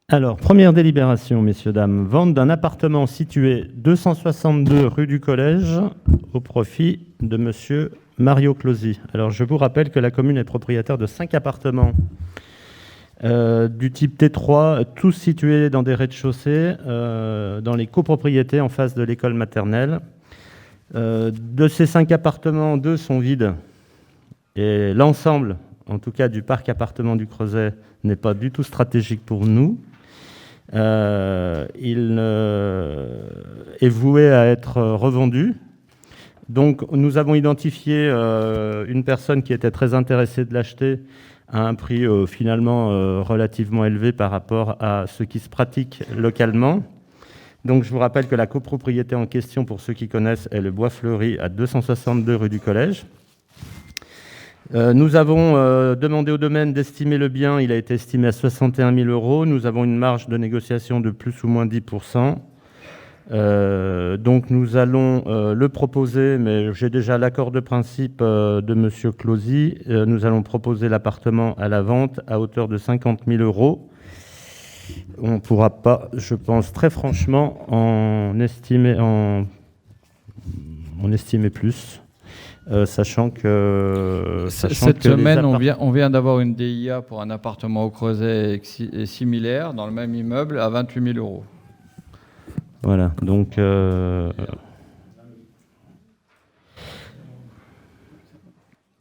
Alors, première délibération, messieurs, dames. Vente d'un appartement situé 262 rue du Collège au profit de monsieur Mario Closi. Alors, je vous rappelle que la commune est propriétaire de 5 appartements du type T3, tous situés dans des rez-de-chaussée, dans les copropriétés en face de l'école maternelle. De ces 5 appartements, 2 sont vides. Et l'ensemble, en tout cas du parc appartement du Creuset, n'est pas du tout stratégique pour nous. Il est voué à être revendu. Donc, nous avons identifié une personne qui était très intéressée de l'acheter à un prix finalement relativement élevé par rapport à ce qui se pratique localement. Donc, je vous rappelle que la copropriété en question, pour ceux qui connaissent, est le Bois Fleuri à 262 rue du Collège. Nous avons demandé au domaine d'estimer le bien. Il a été estimé à 61 000 €. Nous avons une marge de négociation de plus ou moins 10%. Donc nous allons le proposer, mais j'ai déjà l'accord de principe de monsieur Closi. Nous allons proposer l'appartement à la vente à hauteur de 50 000 €. On ne pourra pas, je pense très franchement, en estimer plus. Sachant que cette semaine, on vient d'avoir une DIA pour un appartement au Creuset et similaire dans le même immeuble à 28 000 €. Voilà, donc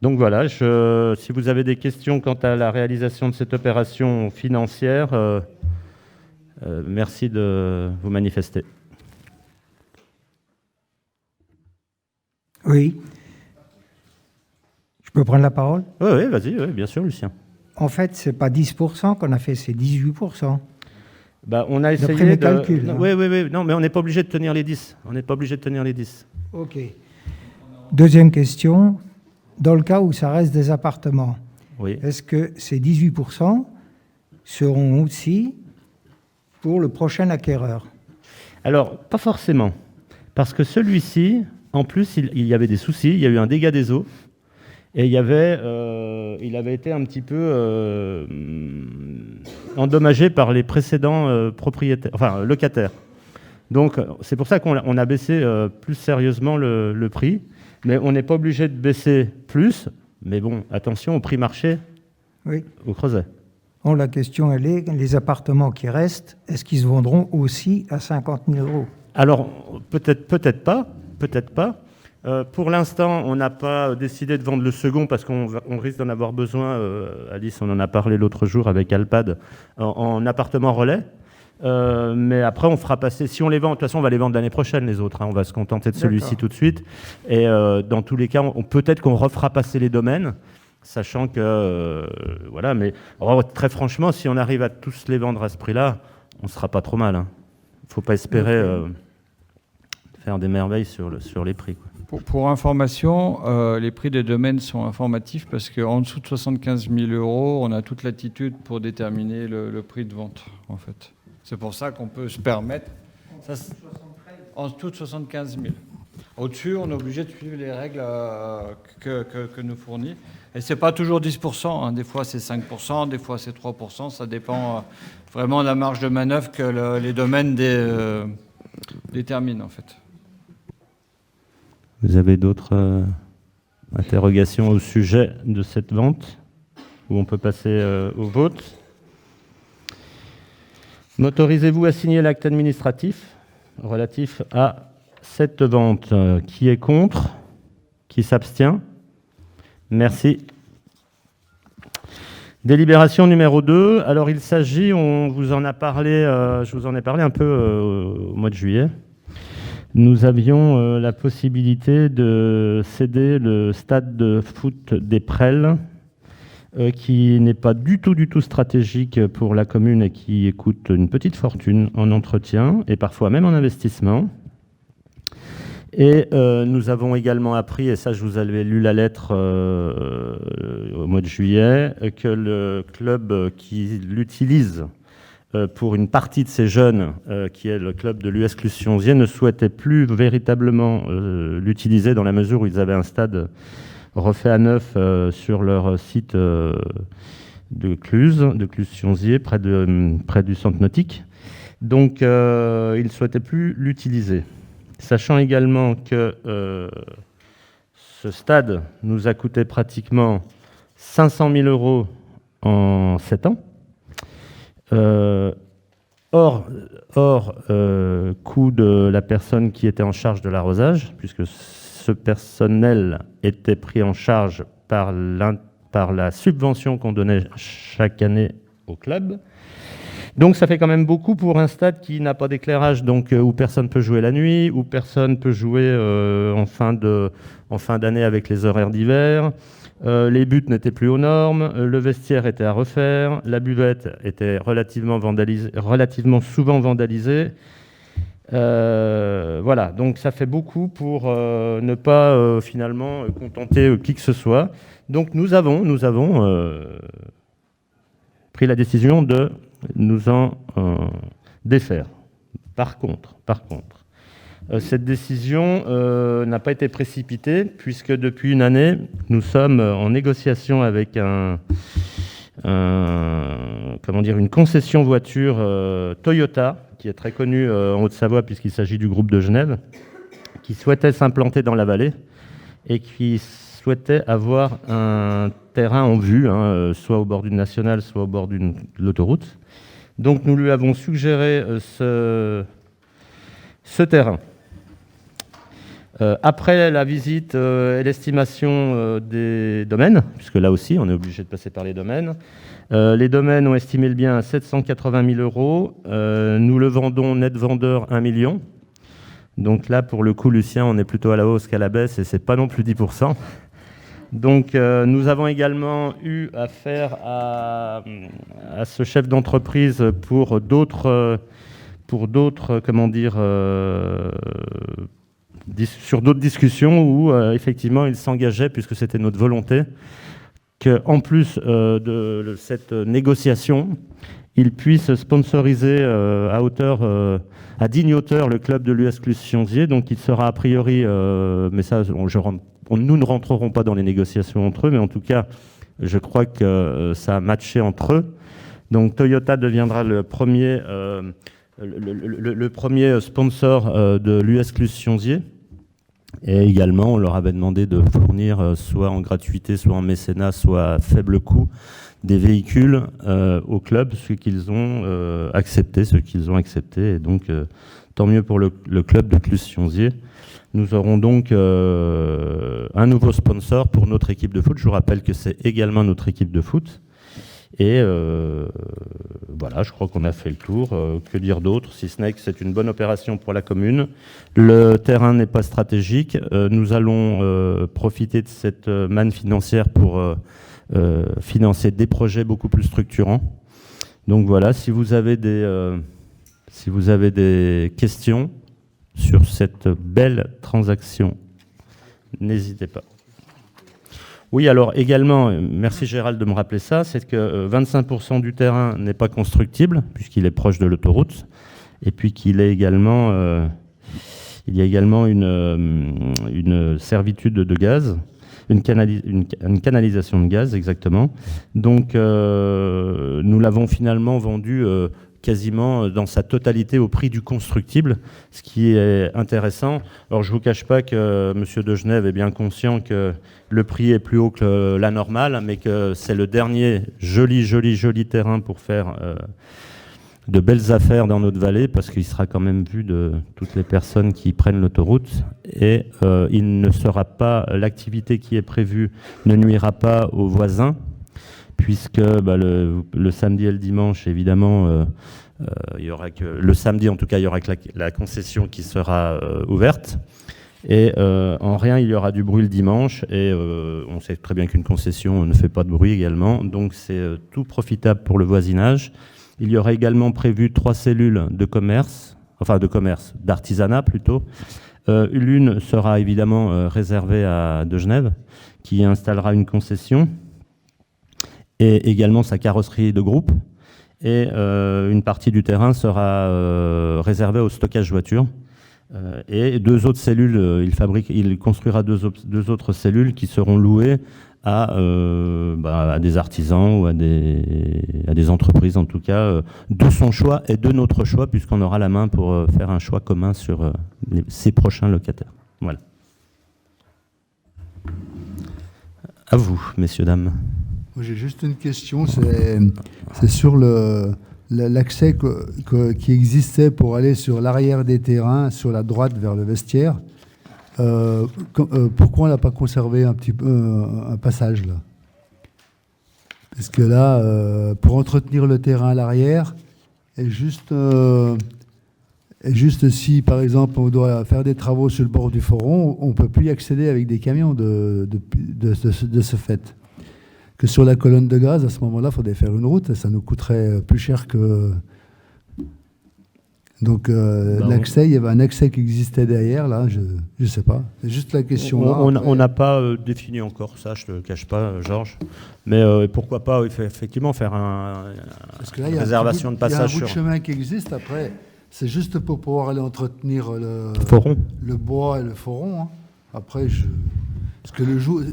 voilà, si vous avez des questions quant à la réalisation de cette opération financière, merci de vous manifester. Oui. Je peux prendre la parole ? Oui, vas-y, oui, bien sûr, Lucien. En fait, ce n'est pas 10% qu'on a fait, c'est 18%. On a essayé d'après mes calculs. Oui, non, mais on n'est pas obligé de tenir les 10. OK. Deuxième question. Dans le cas où ça reste des appartements, oui. Est-ce que ces 18% seront aussi pour le prochain acquéreur ? Alors, pas forcément. Parce que celui-ci, en plus, il y avait des soucis. Il y a eu un dégât des eaux. Et il avait été un petit peu endommagé par les précédents locataires. Donc, c'est pour ça qu'on a baissé plus sérieusement le prix. Mais on n'est pas obligé de baisser plus. Mais bon, attention au prix marché au Creuset. Bon, la question, elle est, les appartements qui restent, est-ce qu'ils se vendront aussi à 50 000 €? Alors, peut-être pas. Pour l'instant, on n'a pas décidé de vendre le second parce qu'on risque d'en avoir besoin. Alice, on en a parlé l'autre jour avec Alpad, en appartement relais. Mais après, on fera passer. Si on les vend, de toute façon, on va les vendre l'année prochaine, les autres. On va se contenter de celui-ci tout de suite. Et dans tous les cas, peut-être qu'on refera passer les domaines, sachant que voilà. Mais très franchement, si on arrive à tous les vendre à ce prix-là, on ne sera pas trop mal. Il ne faut pas espérer faire des merveilles sur les prix, quoi. Pour information, les prix des domaines sont informatifs parce qu'en dessous de 75 000 €, on a toute latitude pour déterminer le prix de vente, en fait. C'est pour ça qu'on peut se permettre... En dessous de 75 000. Au-dessus, on est obligé de suivre les règles que nous fournit. Et ce n'est pas toujours 10%. Des fois, c'est 5%, des fois, c'est 3%. Ça dépend vraiment de la marge de manœuvre que les domaines déterminent, en fait. Vous avez d'autres interrogations au sujet de cette vente, ou on peut passer au vote? M'autorisez-vous à signer l'acte administratif relatif à cette vente? Qui est contre? Qui s'abstient? Merci. Délibération numéro 2. Alors il s'agit, je vous en ai parlé un peu au mois de juillet. Nous avions la possibilité de céder le stade de foot des Prels, qui n'est pas du tout stratégique pour la commune et qui coûte une petite fortune en entretien et parfois même en investissement. Et nous avons également appris, et ça je vous avais lu la lettre au mois de juillet, que le club qui l'utilise pour une partie de ces jeunes, qui est le club de l'US Clusionzier, ne souhaitait plus véritablement l'utiliser dans la mesure où ils avaient un stade refait à neuf sur leur site Cluse-Sionzier, près du centre nautique. Donc, il ne souhaitait plus l'utiliser. Sachant également que ce stade nous a coûté pratiquement 500 000 € en 7 ans. Hors coût de la personne qui était en charge de l'arrosage, puisque ce personnel était pris en charge par la subvention qu'on donnait chaque année au club. Donc ça fait quand même beaucoup pour un stade qui n'a pas d'éclairage, donc où personne peut jouer la nuit, où personne peut jouer en fin d'année avec les horaires d'hiver. Les buts n'étaient plus aux normes, le vestiaire était à refaire, la buvette était relativement souvent vandalisée. Voilà, donc ça fait beaucoup pour ne pas finalement contenter qui que ce soit. Donc nous avons pris la décision de nous en défaire. Par contre, cette décision n'a pas été précipitée, puisque depuis une année, nous sommes en négociation avec une concession voiture Toyota, qui est très connue en Haute-Savoie, puisqu'il s'agit du groupe de Genève, qui souhaitait s'implanter dans la vallée et qui souhaitait avoir un terrain en vue, soit au bord d'une nationale, soit au bord de l'autoroute. Donc nous lui avons suggéré ce terrain. Après la visite et l'estimation des domaines, puisque là aussi on est obligé de passer par les domaines ont estimé le bien à 780 000 €. Nous le vendons net vendeur 1 million. Donc là, pour le coup, Lucien, on est plutôt à la hausse qu'à la baisse, et c'est pas non plus 10%. Donc nous avons également eu affaire à ce chef d'entreprise pour d'autres sur d'autres discussions où effectivement il s'engageait, puisque c'était notre volonté, qu'en plus de cette négociation, il puisse sponsoriser à digne hauteur le club de l'US Cluse-Sionzier. Donc il sera a priori, mais ça nous ne rentrerons pas dans les négociations entre eux, mais en tout cas je crois que ça a matché entre eux. Donc Toyota deviendra le premier sponsor de l'US Cluse-Sionzier. Et également, on leur avait demandé de fournir, soit en gratuité, soit en mécénat, soit à faible coût, des véhicules au club, ce qu'ils ont accepté. Et donc, tant mieux pour le club de Cluse-Sionzier. Nous aurons donc un nouveau sponsor pour notre équipe de foot. Je vous rappelle que c'est également notre équipe de foot. Et voilà, je crois qu'on a fait le tour. Que dire d'autre, si ce n'est que c'est une bonne opération pour la commune. Le terrain n'est pas stratégique. Nous allons profiter de cette manne financière pour financer des projets beaucoup plus structurants. Donc voilà, si vous avez des questions sur cette belle transaction, n'hésitez pas. Oui, alors également, merci Gérald de me rappeler ça, c'est que 25% du terrain n'est pas constructible, puisqu'il est proche de l'autoroute, et puis qu'il est également, il y a également une servitude de gaz, une canalisation de gaz, exactement. Donc, nous l'avons finalement vendu quasiment dans sa totalité au prix du constructible, ce qui est intéressant. Alors je ne vous cache pas que M. de Genève est bien conscient que le prix est plus haut que la normale, mais que c'est le dernier joli terrain pour faire de belles affaires dans notre vallée, parce qu'il sera quand même vu de toutes les personnes qui prennent l'autoroute, et il ne sera pas, l'activité qui est prévue ne nuira pas aux voisins, puisque le samedi et le dimanche, évidemment, il y aura que le samedi, en tout cas, il y aura que la concession qui sera ouverte, et en rien il y aura du bruit le dimanche, et on sait très bien qu'une concession ne fait pas de bruit également, donc c'est tout profitable pour le voisinage. Il y aura également prévu 3 cellules d'artisanat plutôt. L'une sera évidemment réservée à De Genève, qui installera une concession, et également sa carrosserie de groupe, et une partie du terrain sera réservée au stockage voiture, et 2 autres cellules, il construira deux autres cellules qui seront louées à des artisans ou à des entreprises, en tout cas, de son choix et de notre choix, puisqu'on aura la main pour faire un choix commun sur ces prochains locataires. Voilà. À vous, messieurs, dames. J'ai juste une question, c'est sur l'accès qui existait pour aller sur l'arrière des terrains, sur la droite vers le vestiaire. Pourquoi on n'a pas conservé un petit peu un passage là? Parce que là, pour entretenir le terrain à l'arrière, et juste si, par exemple, on doit faire des travaux sur le bord du Foron, on ne peut plus y accéder avec des camions de ce fait. Que sur la colonne de gaz, à ce moment-là, il faudrait faire une route, et ça nous coûterait plus cher que... Donc, l'accès, il y avait un accès qui existait derrière, là, je ne sais pas. C'est juste la question. On n'a pas défini encore ça, je ne te le cache pas, Georges. Mais pourquoi pas, effectivement, faire une réservation de passage. Il y a un bout de chemin qui existe, après... C'est juste pour pouvoir aller entretenir le bois et le Foron. Hein. Après, parce que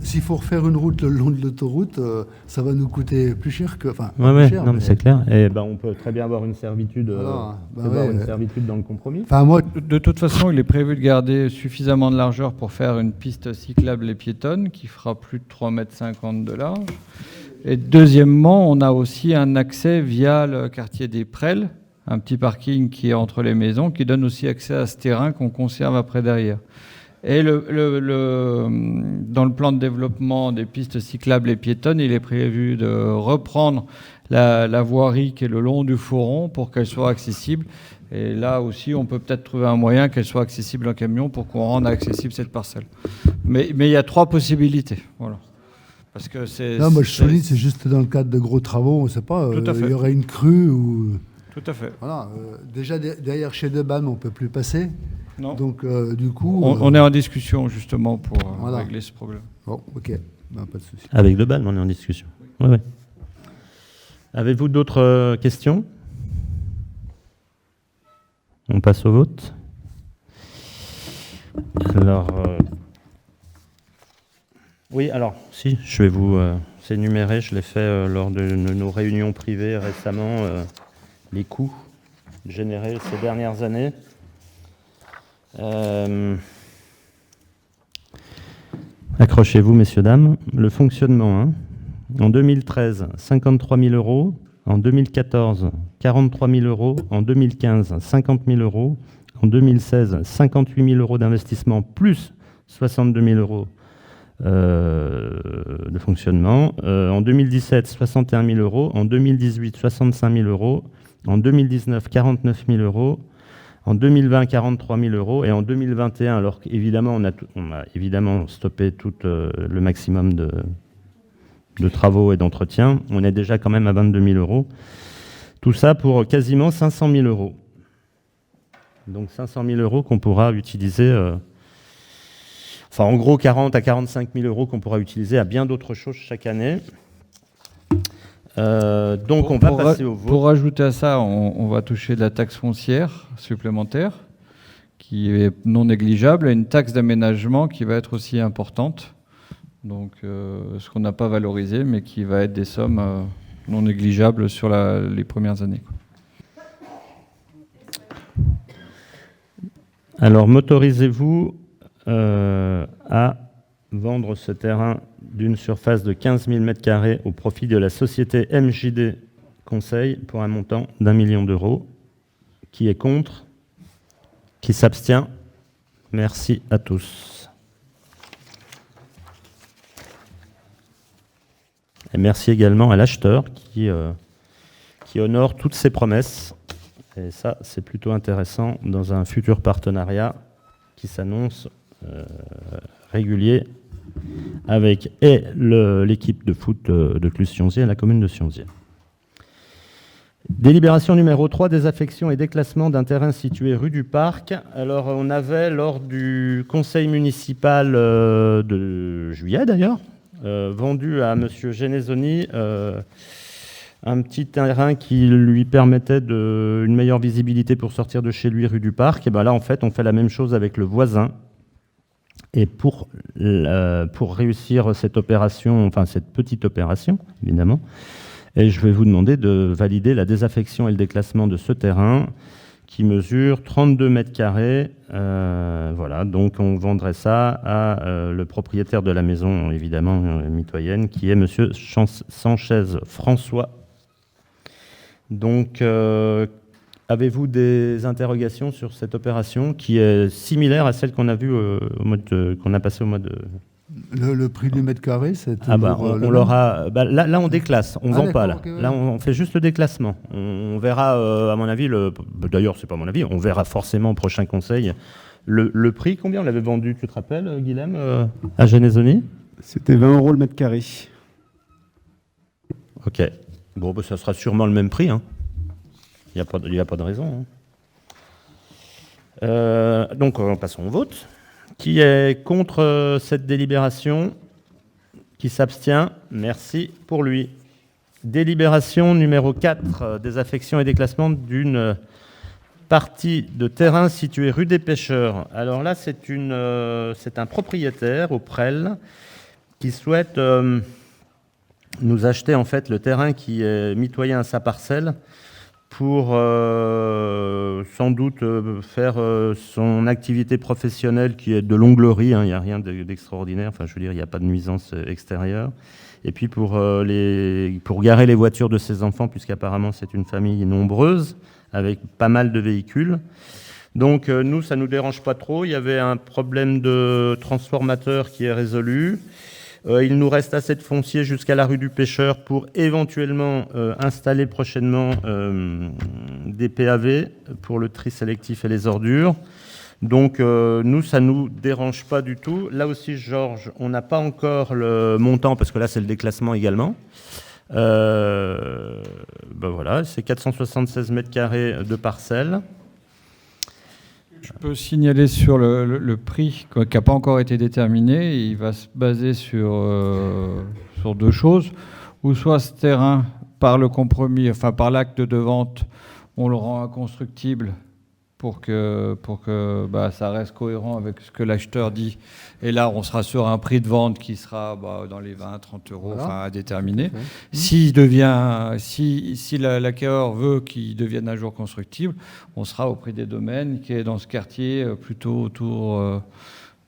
s'il faut refaire une route le long de l'autoroute, ça va nous coûter plus cher que... Enfin, cher, mais c'est clair. Et on peut très bien avoir une servitude, servitude dans le compromis. Moi, de toute façon, il est prévu de garder suffisamment de largeur pour faire une piste cyclable et piétonne qui fera plus de 3,50 m de large. Et deuxièmement, on a aussi un accès via le quartier des Prels, un petit parking qui est entre les maisons, qui donne aussi accès à ce terrain qu'on conserve après derrière. Et dans le plan de développement des pistes cyclables et piétonnes, il est prévu de reprendre la voirie qui est le long du Foron pour qu'elle soit accessible. Et là aussi, on peut peut-être trouver un moyen qu'elle soit accessible en camion pour qu'on rende accessible cette parcelle. Mais il y a 3 possibilités. Voilà. Parce que moi je souligne, c'est juste dans le cadre de gros travaux, on ne sait pas, il y aurait une crue ou... Tout à fait. Voilà, déjà derrière chez Deban, on ne peut plus passer. Non. Donc du coup... On est en discussion justement pour régler ce problème. Bon, ok, pas de souci. Avec Deban, on est en discussion. Oui. Avez-vous d'autres questions? On passe au vote. Alors... Oui, alors, si, je vais vous énumérer, je l'ai fait lors de nos réunions privées récemment, les coûts générés ces dernières années. Accrochez-vous, messieurs, dames. Le fonctionnement, en 2013, 53 000 €. En 2014, 43 000 €. En 2015, 50 000 €. En 2016, 58 000 € d'investissement plus 62 000 € de fonctionnement. En 2017, 61 000 €. En 2018, 65 000 €. En 2019, 49 000 €. En 2020, 43 000 €. Et en 2021, alors qu'évidemment, on a évidemment stoppé tout le maximum de travaux et d'entretien, on est déjà quand même à 22 000 €. Tout ça pour quasiment 500 000 €. Donc 500 000 € qu'on pourra utiliser... en gros, 40 à 45 000 € qu'on pourra utiliser à bien d'autres choses chaque année. Donc, on va passer au vote. Pour rajouter à ça, on va toucher de la taxe foncière supplémentaire, qui est non négligeable, et une taxe d'aménagement qui va être aussi importante. Donc, ce qu'on n'a pas valorisé, mais qui va être des sommes non négligeables sur les premières années. Alors, m'autorisez-vous à vendre ce terrain d'une surface de 15 000 m² au profit de la société MJD Conseil pour un montant d'1 million d'euros. Qui est contre? Qui s'abstient? Merci à tous. Et merci également à l'acheteur qui honore toutes ses promesses. Et ça, c'est plutôt intéressant dans un futur partenariat qui s'annonce régulier avec l'équipe de foot de Cluse-Sionzier et la commune de Sionzier. Délibération numéro 3, désaffection et déclassement d'un terrain situé rue du Parc. Alors, on avait, lors du conseil municipal de juillet d'ailleurs, vendu à M. Genesoni un petit terrain qui lui permettait une meilleure visibilité pour sortir de chez lui rue du Parc. Et bien là, en fait, on fait la même chose avec le voisin, Et pour réussir cette opération, enfin cette petite opération, évidemment, et je vais vous demander de valider la désaffection et le déclassement de ce terrain qui mesure 32 mètres carrés. Voilà, donc on vendrait ça à le propriétaire de la maison, évidemment, mitoyenne, qui est monsieur Sanchez François. Donc, avez-vous des interrogations sur cette opération qui est similaire à celle qu'on a vue qu'on a passée au mois de... Le prix du mètre carré, c'est... on l'aura... là, on déclasse, on ne vend pas. Là, okay, ouais. Là, on fait juste le déclassement. On verra, à mon avis, d'ailleurs, c'est pas mon avis, on verra forcément au prochain conseil le prix. Combien on l'avait vendu, tu te rappelles, Guilhem, à Genesoni? C'était 20 € le mètre carré. Ok. Bon, ça sera sûrement le même prix. Hein. Il n'y a pas de raison. Hein. Donc, passons au vote. Qui est contre cette délibération? Qui s'abstient? Merci pour lui. Délibération numéro 4, désaffection et déclassement d'une partie de terrain située rue des Pêcheurs. Alors là, c'est un propriétaire au Prel qui souhaite nous acheter en fait le terrain qui est mitoyen à sa parcelle pour sans doute faire son activité professionnelle qui est de l'onglerie, hein, il n'y a rien d'extraordinaire, enfin je veux dire, il n'y a pas de nuisance extérieure. Et puis pour garer les voitures de ses enfants, puisqu'apparemment c'est une famille nombreuse, avec pas mal de véhicules. Donc nous, ça ne nous dérange pas trop, il y avait un problème de transformateur qui est résolu. Il nous reste assez de foncier jusqu'à la rue du Pêcheur pour éventuellement installer prochainement des PAV pour le tri sélectif et les ordures. Donc nous, ça ne nous dérange pas du tout. Là aussi, Georges, on n'a pas encore le montant parce que là, c'est le déclassement également. Voilà, c'est 476 mètres carrés de parcelles. Je peux signaler sur le prix qui n'a pas encore été déterminé. Il va se baser sur deux choses. Ou soit ce terrain, par le compromis, enfin par l'acte de vente, on le rend inconstructible pour que ça reste cohérent avec ce que l'acheteur dit. Et là, on sera sur un prix de vente qui sera dans les 20-30 €, voilà, enfin, à déterminer. Si l'acquéreur veut qu'il devienne un jour constructible, on sera au prix des domaines, qui est dans ce quartier plutôt autour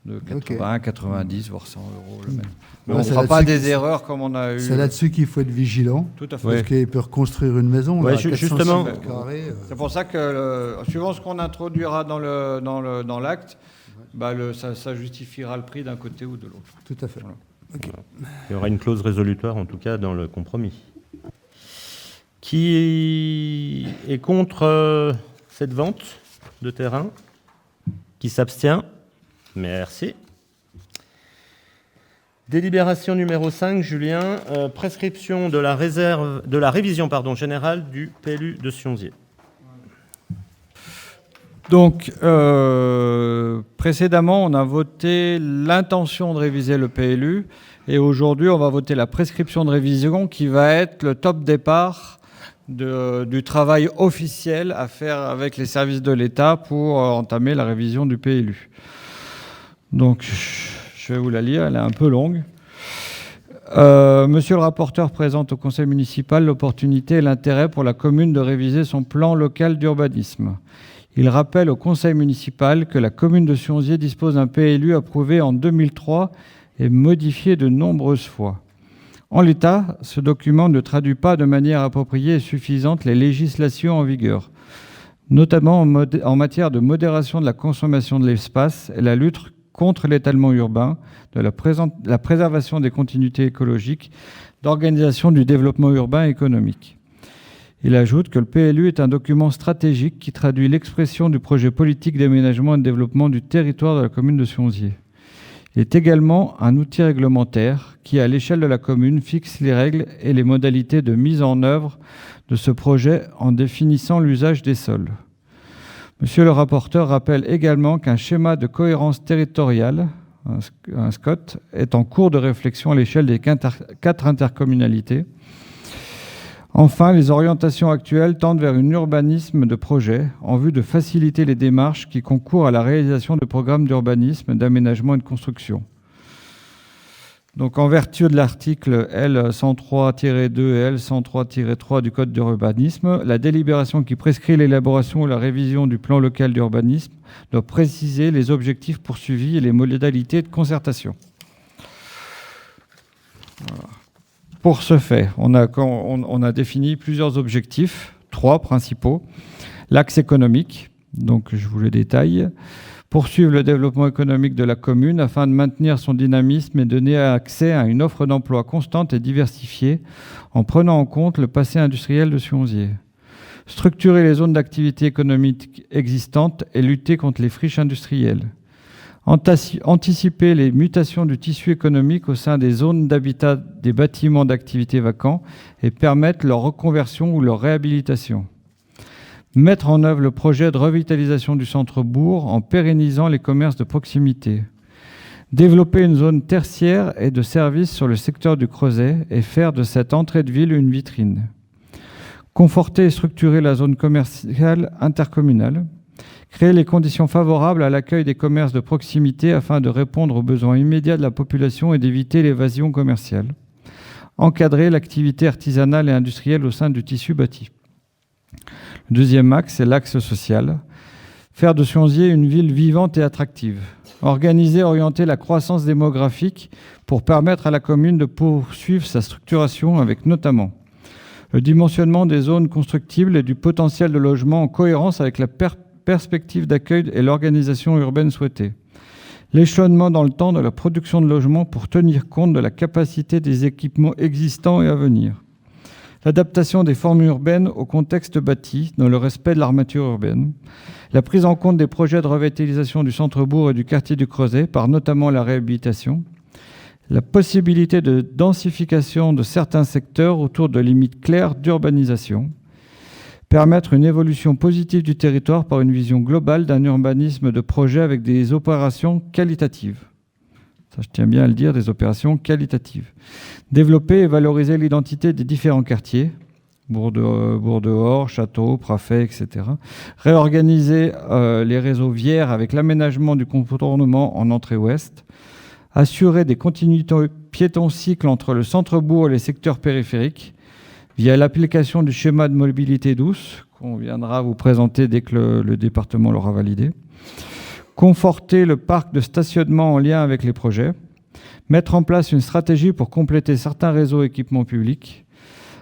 de 80, 90, voire 100 € le mètre. Mais on ne fera pas des erreurs comme on a eu. C'est là-dessus qu'il faut être vigilant. Tout à fait. Parce qu'il peut reconstruire une maison. Ouais, là, justement. C'est pour ça que, suivant ce qu'on introduira dans l'acte, ça justifiera le prix d'un côté ou de l'autre. Tout à fait. Voilà. Okay. Il y aura une clause résolutoire, en tout cas, dans le compromis. Qui est contre cette vente de terrain? Qui s'abstient? Merci. Délibération numéro 5, Julien, prescription de la révision générale du PLU de Sionzier. Donc, précédemment, on a voté l'intention de réviser le PLU et aujourd'hui, on va voter la prescription de révision qui va être le top départ du travail officiel à faire avec les services de l'État pour entamer la révision du PLU. Donc, je vais vous la lire, elle est un peu longue. Monsieur le rapporteur présente au conseil municipal l'opportunité et l'intérêt pour la commune de réviser son plan local d'urbanisme. Il rappelle au conseil municipal que la commune de Sionzier dispose d'un PLU approuvé en 2003 et modifié de nombreuses fois. En l'état, ce document ne traduit pas de manière appropriée et suffisante les législations en vigueur, notamment en matière de modération de la consommation de l'espace et la lutte contre l'étalement urbain, de la préservation des continuités écologiques, d'organisation du développement urbain et économique. Il ajoute que le PLU est un document stratégique qui traduit l'expression du projet politique d'aménagement et de développement du territoire de la commune de Sionzier. Il est également un outil réglementaire qui, à l'échelle de la commune, fixe les règles et les modalités de mise en œuvre de ce projet en définissant l'usage des sols. Monsieur le rapporteur rappelle également qu'un schéma de cohérence territoriale, un SCOT, est en cours de réflexion à l'échelle des 4 intercommunalités. Enfin, les orientations actuelles tendent vers un urbanisme de projet en vue de faciliter les démarches qui concourent à la réalisation de programmes d'urbanisme, d'aménagement et de construction. Donc, en vertu de l'article L103-2 et L103-3 du Code de l'urbanisme, la délibération qui prescrit l'élaboration ou la révision du plan local d'urbanisme doit préciser les objectifs poursuivis et les modalités de concertation. Voilà. Pour ce fait, on a défini plusieurs objectifs, 3 principaux. L'axe économique, donc je vous le détaille. Poursuivre le développement économique de la commune afin de maintenir son dynamisme et donner accès à une offre d'emploi constante et diversifiée en prenant en compte le passé industriel de Sionzier. Structurer les zones d'activité économique existantes et lutter contre les friches industrielles. Anticiper les mutations du tissu économique au sein des zones d'habitat des bâtiments d'activité vacants et permettre leur reconversion ou leur réhabilitation. Mettre en œuvre le projet de revitalisation du centre-bourg en pérennisant les commerces de proximité. Développer une zone tertiaire et de services sur le secteur du Creuset et faire de cette entrée de ville une vitrine. Conforter et structurer la zone commerciale intercommunale. Créer les conditions favorables à l'accueil des commerces de proximité afin de répondre aux besoins immédiats de la population et d'éviter l'évasion commerciale. Encadrer l'activité artisanale et industrielle au sein du tissu bâti. Le deuxième axe, c'est l'axe social. Faire de Sionzier une ville vivante et attractive. Organiser et orienter la croissance démographique pour permettre à la commune de poursuivre sa structuration avec notamment le dimensionnement des zones constructibles et du potentiel de logement en cohérence avec la perspective d'accueil et l'organisation urbaine souhaitée. L'échelonnement dans le temps de la production de logements pour tenir compte de la capacité des équipements existants et à venir. L'adaptation des formes urbaines au contexte bâti dans le respect de l'armature urbaine. La prise en compte des projets de revitalisation du centre-bourg et du quartier du Creuset par notamment la réhabilitation. La possibilité de densification de certains secteurs autour de limites claires d'urbanisation. Permettre une évolution positive du territoire par une vision globale d'un urbanisme de projet avec des opérations qualitatives. Ça, je tiens bien à le dire, des opérations qualitatives. Développer et valoriser l'identité des différents quartiers, Bourg-dehors, Château, Prafay, etc. Réorganiser les réseaux viaires avec l'aménagement du contournement en entrée ouest. Assurer des continuités piétons-cycles entre le centre-bourg et les secteurs périphériques via l'application du schéma de mobilité douce qu'on viendra vous présenter dès que le département l'aura validé. Conforter le parc de stationnement en lien avec les projets. Mettre en place une stratégie pour compléter certains réseaux équipements publics.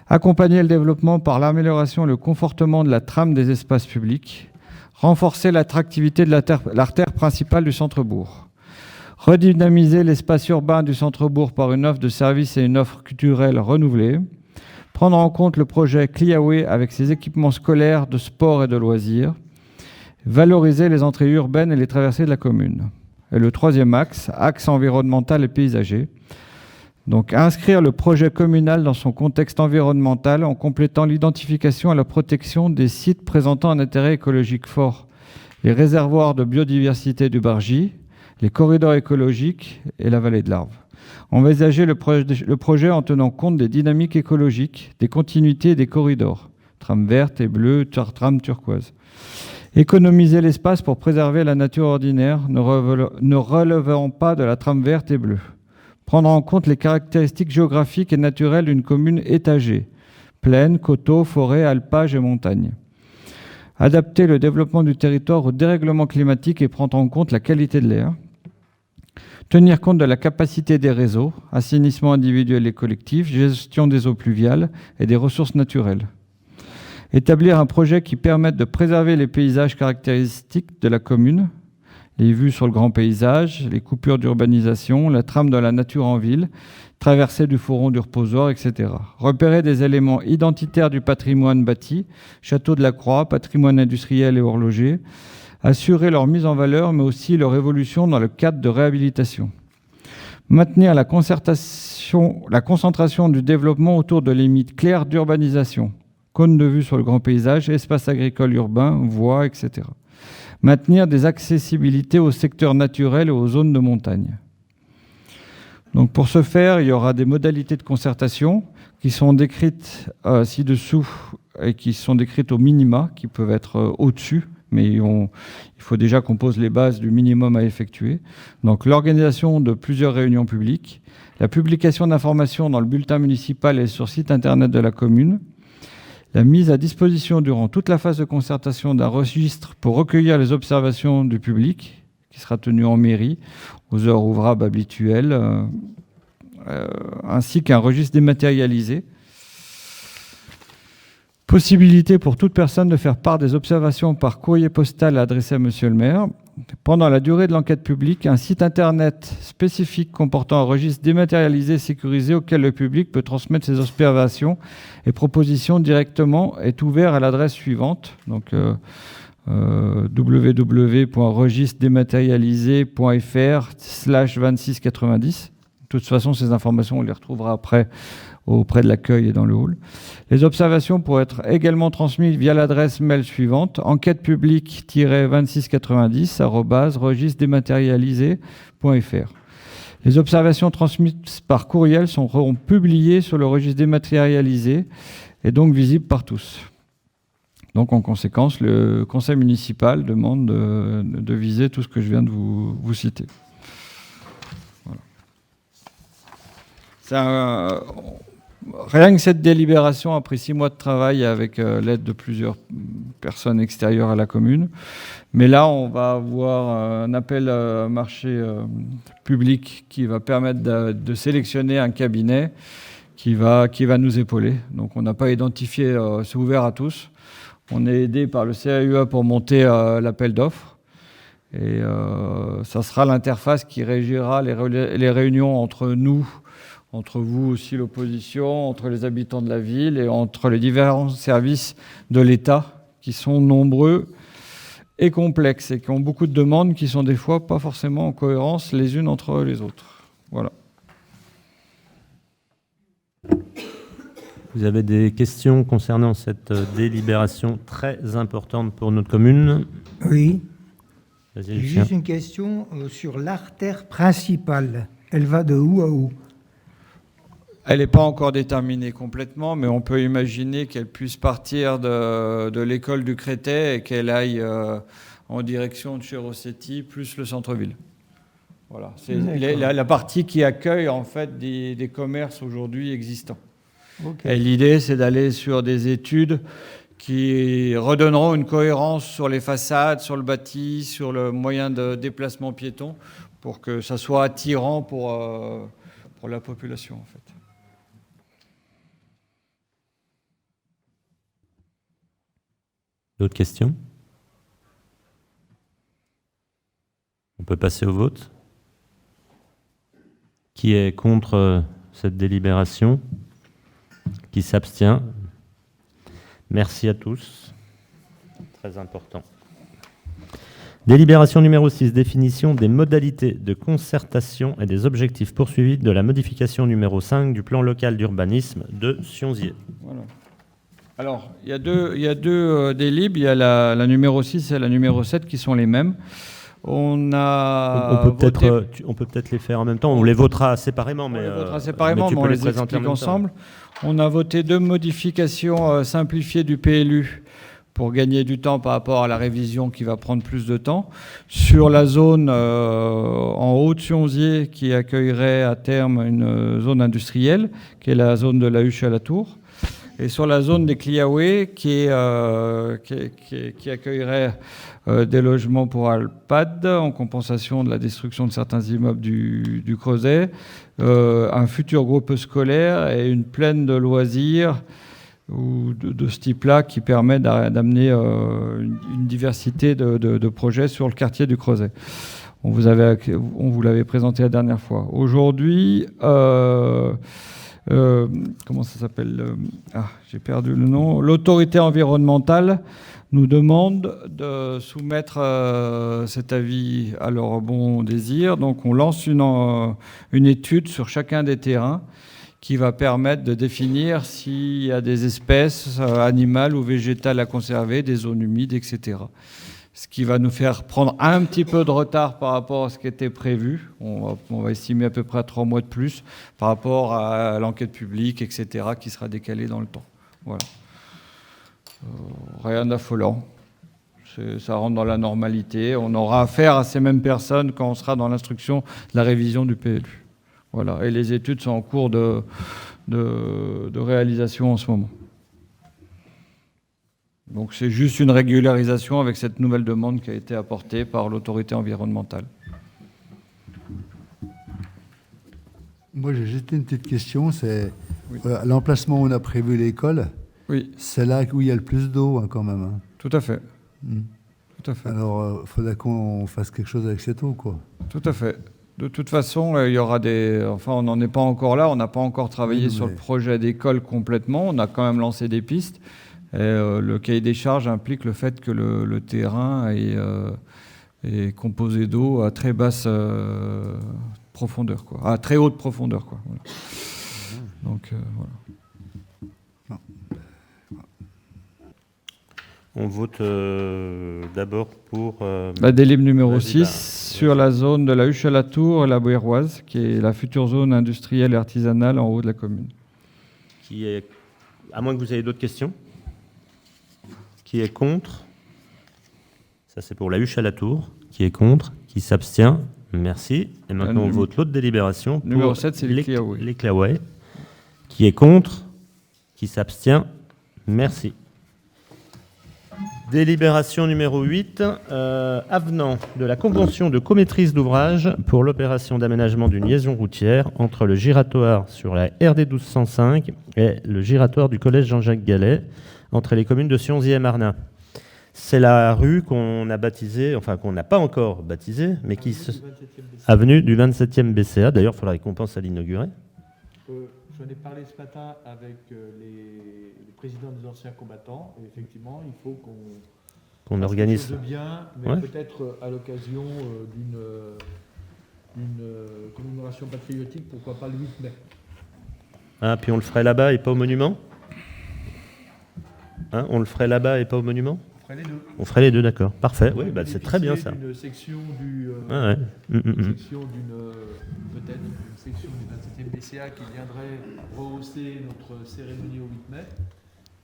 Accompagner le développement par l'amélioration et le confortement de la trame des espaces publics. Renforcer l'attractivité de l'artère principale du centre-bourg. Redynamiser l'espace urbain du centre-bourg par une offre de services et une offre culturelle renouvelée. Prendre en compte le projet Cliaway avec ses équipements scolaires, de sport et de loisirs. Valoriser les entrées urbaines et les traversées de la commune. Et le troisième axe, axe environnemental et paysager. Donc inscrire le projet communal dans son contexte environnemental en complétant l'identification et la protection des sites présentant un intérêt écologique fort. Les réservoirs de biodiversité du Bargy, les corridors écologiques et la vallée de l'Arve. Envisager le projet en tenant compte des dynamiques écologiques, des continuités et des corridors, trame verte et bleue, trame turquoise. Économiser l'espace pour préserver la nature ordinaire, ne relevant pas de la trame verte et bleue. Prendre en compte les caractéristiques géographiques et naturelles d'une commune étagée, plaine, coteaux, forêts, alpages et montagnes. Adapter le développement du territoire au dérèglement climatique et prendre en compte la qualité de l'air. Tenir compte de la capacité des réseaux, assainissement individuel et collectif, gestion des eaux pluviales et des ressources naturelles. Établir un projet qui permette de préserver les paysages caractéristiques de la commune, les vues sur le grand paysage, les coupures d'urbanisation, la trame de la nature en ville, traversée du fourron du reposoir, etc. Repérer des éléments identitaires du patrimoine bâti, château de la Croix, patrimoine industriel et horloger, assurer leur mise en valeur, mais aussi leur évolution dans le cadre de réhabilitation. Maintenir la concentration du développement autour de limites claires d'urbanisation, cône de vue sur le grand paysage, espace agricole urbain, voies, etc. Maintenir des accessibilités aux secteurs naturels et aux zones de montagne. Donc pour ce faire, il y aura des modalités de concertation qui sont décrites ci-dessous et qui sont décrites au minima, qui peuvent être au-dessus, mais il faut déjà qu'on pose les bases du minimum à effectuer. Donc l'organisation de plusieurs réunions publiques, la publication d'informations dans le bulletin municipal et sur le site internet de la commune, la mise à disposition durant toute la phase de concertation d'un registre pour recueillir les observations du public, qui sera tenu en mairie, aux heures ouvrables habituelles, ainsi qu'un registre dématérialisé. Possibilité pour toute personne de faire part des observations par courrier postal adressé à Monsieur le maire. Pendant la durée de l'enquête publique, un site internet spécifique comportant un registre dématérialisé et sécurisé auquel le public peut transmettre ses observations et propositions directement est ouvert à l'adresse suivante. Donc, www.registre-dématérialisé.fr/2690. De toute façon, ces informations, on les retrouvera après auprès de l'accueil et dans le hall. Les observations pourraient être également transmises via l'adresse mail suivante, enquêtepublique-2690@registre-dématérialisé.fr. Les observations transmises par courriel seront publiées sur le registre dématérialisé et donc visibles par tous. Donc en conséquence, le conseil municipal demande de viser tout ce que je viens de vous citer. Voilà. Rien que cette délibération a pris 6 mois de travail avec l'aide de plusieurs personnes extérieures à la commune. Mais là, on va avoir un appel à marché public qui va permettre de sélectionner un cabinet qui va nous épauler. Donc on n'a pas identifié, c'est ouvert à tous. On est aidé par le CAUE pour monter l'appel d'offres. Et ça sera l'interface qui régira les réunions entre nous, entre vous aussi l'opposition, entre les habitants de la ville et entre les différents services de l'État qui sont nombreux et complexes et qui ont beaucoup de demandes qui sont des fois pas forcément en cohérence les unes entre les autres. Voilà. Vous avez des questions concernant cette délibération très importante pour notre commune? Oui. Vas-y, J'ai Lucien. juste une question sur l'artère principale. Elle va de où à où? Elle n'est pas encore déterminée complètement, mais on peut imaginer qu'elle puisse partir de l'école du Crétet et qu'elle aille en direction de chez Rossetti, plus le centre-ville. Voilà. C'est la partie qui accueille en fait des commerces aujourd'hui existants. Okay. Et l'idée, c'est d'aller sur des études qui redonneront une cohérence sur les façades, sur le bâti, sur le moyen de déplacement piéton, pour que ça soit attirant pour la population en fait. D'autres questions? On peut passer au vote. Qui est contre cette délibération? Qui s'abstient? Merci à tous. Très important. Délibération numéro 6, définition des modalités de concertation et des objectifs poursuivis de la modification numéro 5 du plan local d'urbanisme de Sionzier. Voilà. Alors, il y a deux délibs, il y a la numéro 6 et la numéro 7 qui sont les mêmes. On peut peut-être les faire en même temps, on les votera séparément. On les votera séparément, mais on les explique ensemble. On a voté 2 modifications simplifiées du PLU pour gagner du temps par rapport à la révision qui va prendre plus de temps. Sur la zone en haut de Sionzier qui accueillerait à terme une zone industrielle, qui est la zone de la Huche à la Tour. Et sur la zone des Cliaoué qui accueillerait des logements pour Alpad en compensation de la destruction de certains immeubles du Creuset, un futur groupe scolaire et une plaine de loisirs ou de ce type-là qui permet d'amener une diversité de projets sur le quartier du Creuset. On vous l'avait présenté la dernière fois. Aujourd'hui, comment ça s'appelle? J'ai perdu le nom. L'autorité environnementale nous demande de soumettre cet avis à leur bon désir. Donc on lance une étude sur chacun des terrains qui va permettre de définir s'il y a des espèces animales ou végétales à conserver, des zones humides, etc. ce qui va nous faire prendre un petit peu de retard par rapport à ce qui était prévu. On va estimer à peu près à 3 mois de plus par rapport à l'enquête publique, etc., qui sera décalée dans le temps. Voilà. Rien d'affolant. Ça rentre dans la normalité. On aura affaire à ces mêmes personnes quand on sera dans l'instruction de la révision du PLU. Voilà. Et les études sont en cours de réalisation en ce moment. Donc c'est juste une régularisation avec cette nouvelle demande qui a été apportée par l'autorité environnementale. Moi j'ai juste une petite question, c'est l'emplacement où on a prévu l'école, oui. C'est là où il y a le plus d'eau hein, quand même. Hein. Tout à fait. Tout à fait. Alors il faudrait qu'on fasse quelque chose avec cette eau, quoi. Tout à fait. De toute façon, il y aura des... Enfin, on n'en est pas encore là, on n'a pas encore travaillé sur le projet d'école complètement, on a quand même lancé des pistes. Et, le cahier des charges implique le fait que le terrain est composé d'eau à très basse profondeur, quoi. À très haute profondeur, quoi. Voilà. Donc, voilà. On vote d'abord pour... La délib numéro 6 sur la zone de la Huche à la Tour et la Boéroise, qui est la future zone industrielle et artisanale en haut de la commune. Qui est... À moins que vous ayez d'autres questions. Qui est contre? Ça, c'est pour la Huche à la Tour. Qui est contre? Qui s'abstient? Merci. Et maintenant, on vote l'autre délibération. Numéro 7, c'est les Claouet. Qui est contre? Qui s'abstient? Merci. Délibération numéro 8, avenant de la convention de comaîtrise d'ouvrage pour l'opération d'aménagement d'une liaison routière entre le giratoire sur la RD 1205 et le giratoire du collège Jean-Jacques Gallet, entre les communes de Sionzy et Marnat. C'est la rue qu'on a baptisée, enfin qu'on n'a pas encore baptisée, mais qui avenue du 27e BCA. D'ailleurs, il faudrait qu'on pense à l'inaugurer. J'en ai parlé ce matin avec les présidents des anciens combattants. Et effectivement, il faut qu'on organise de bien, mais peut-être à l'occasion d'une commémoration patriotique, pourquoi pas le 8 mai. Ah, puis on le ferait là-bas et pas au monument. Hein, on le ferait là-bas et pas au monument. On ferait les deux. On ferait les deux, d'accord. Parfait. Oui, bah, c'est très bien ça. Une section du peut-être une section du 27e BCA qui viendrait rehausser notre cérémonie au 8 mai.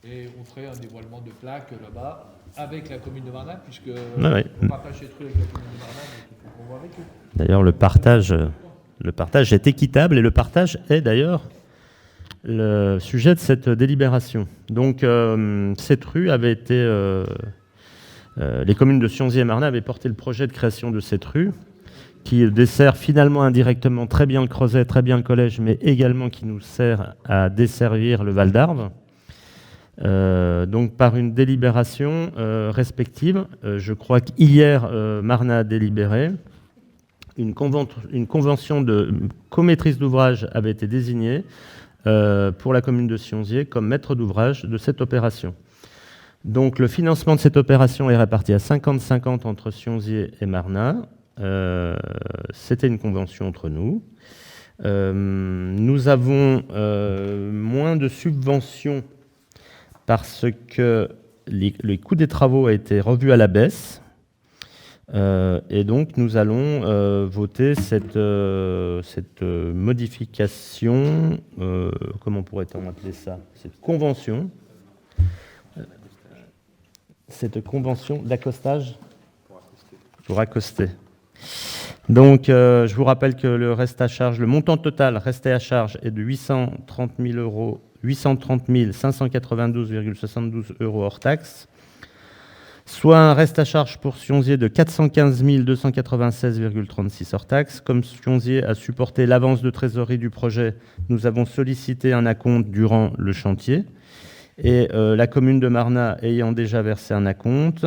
Et on ferait un dévoilement de plaques là-bas avec la commune de Marnat, puisque on partage ces trucs avec la commune de Marnat, donc il faut qu'on voit avec eux. D'ailleurs, le partage est équitable et le partage est d'ailleurs le sujet de cette délibération. Donc, cette rue avait été... les communes de Sionzy et Marnat avaient porté le projet de création de cette rue, qui dessert finalement indirectement très bien le Creuset, très bien le collège, mais également qui nous sert à desservir le Val d'Arve. Donc par une délibération respective, je crois qu'hier, Marnat a délibéré, une convention de comaîtrise d'ouvrage avait été désignée pour la commune de Sionzy comme maître d'ouvrage de cette opération. Donc le financement de cette opération est réparti à 50-50 entre Sionzy et Marnat. C'était une convention entre nous. Nous avons moins de subventions parce que le coût des travaux a été revu à la baisse. Et donc nous allons voter cette modification, comment pourrait-on appeler ça? Cette convention d'accostage pour accoster. Donc, je vous rappelle que le reste à charge, le montant total resté à charge est de 830 592,72 € hors taxe, soit un reste à charge pour Sionzy de 415 296,36 hors taxe. Comme Sionzy a supporté l'avance de trésorerie du projet, nous avons sollicité un acompte durant le chantier. Et la commune de Marnat ayant déjà versé un acompte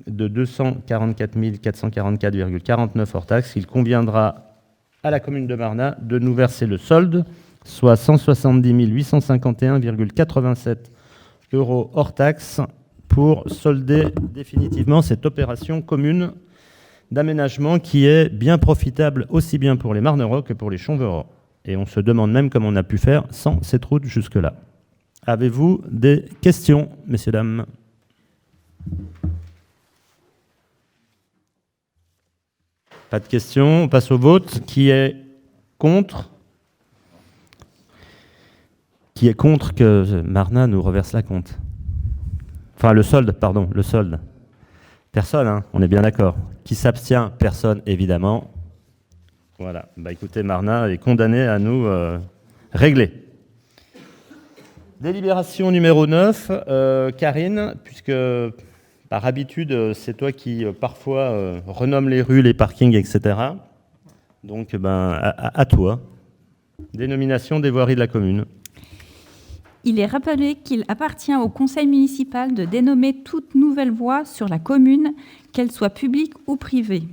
de 244 444,49 hors taxe, il conviendra à la commune de Marnat de nous verser le solde, soit 170 851,87 € hors taxe, pour solder définitivement cette opération commune d'aménagement qui est bien profitable aussi bien pour les Marnerois que pour les Chomverois. Et on se demande même comment on a pu faire sans cette route jusque-là. Avez-vous des questions, messieurs, dames? Pas de questions. On passe au vote. Qui est contre? Qui est contre que Marna nous reverse la compte? Enfin, le solde, pardon, le solde. Personne, hein, on est bien d'accord. Qui s'abstient? Personne, évidemment. Voilà. Bah, écoutez, Marna est condamnée à nous régler. Délibération numéro 9. Karine, puisque par habitude, c'est toi qui parfois renomme les rues, les parkings, etc. Donc, à toi. Dénomination des voiries de la commune. Il est rappelé qu'il appartient au conseil municipal de dénommer toute nouvelle voie sur la commune, qu'elle soit publique ou privée.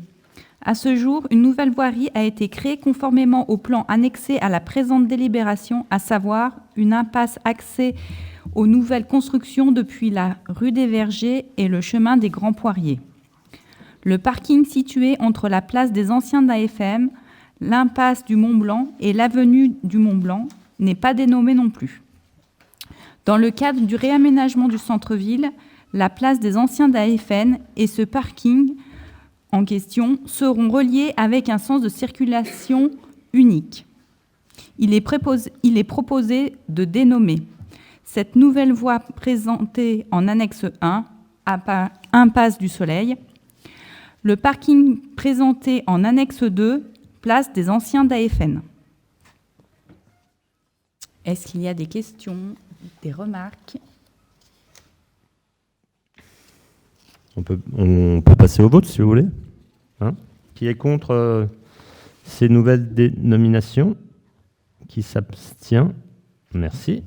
À ce jour, une nouvelle voirie a été créée conformément au plan annexé à la présente délibération, à savoir une impasse accès aux nouvelles constructions depuis la rue des Vergers et le chemin des Grands Poiriers. Le parking situé entre la place des anciens d'AFM, l'impasse du Mont-Blanc et l'avenue du Mont-Blanc n'est pas dénommé non plus. Dans le cadre du réaménagement du centre-ville, la place des anciens d'AFN et ce parking en question seront reliés avec un sens de circulation unique. Il est proposé de dénommer cette nouvelle voie présentée en annexe 1, impasse du Soleil, le parking présenté en annexe 2, place des anciens d'AFN. Est-ce qu'il y a des questions ? Des remarques? On peut passer au vote si vous voulez. Hein? Qui est contre ces nouvelles dénominations? Qui s'abstient? Merci.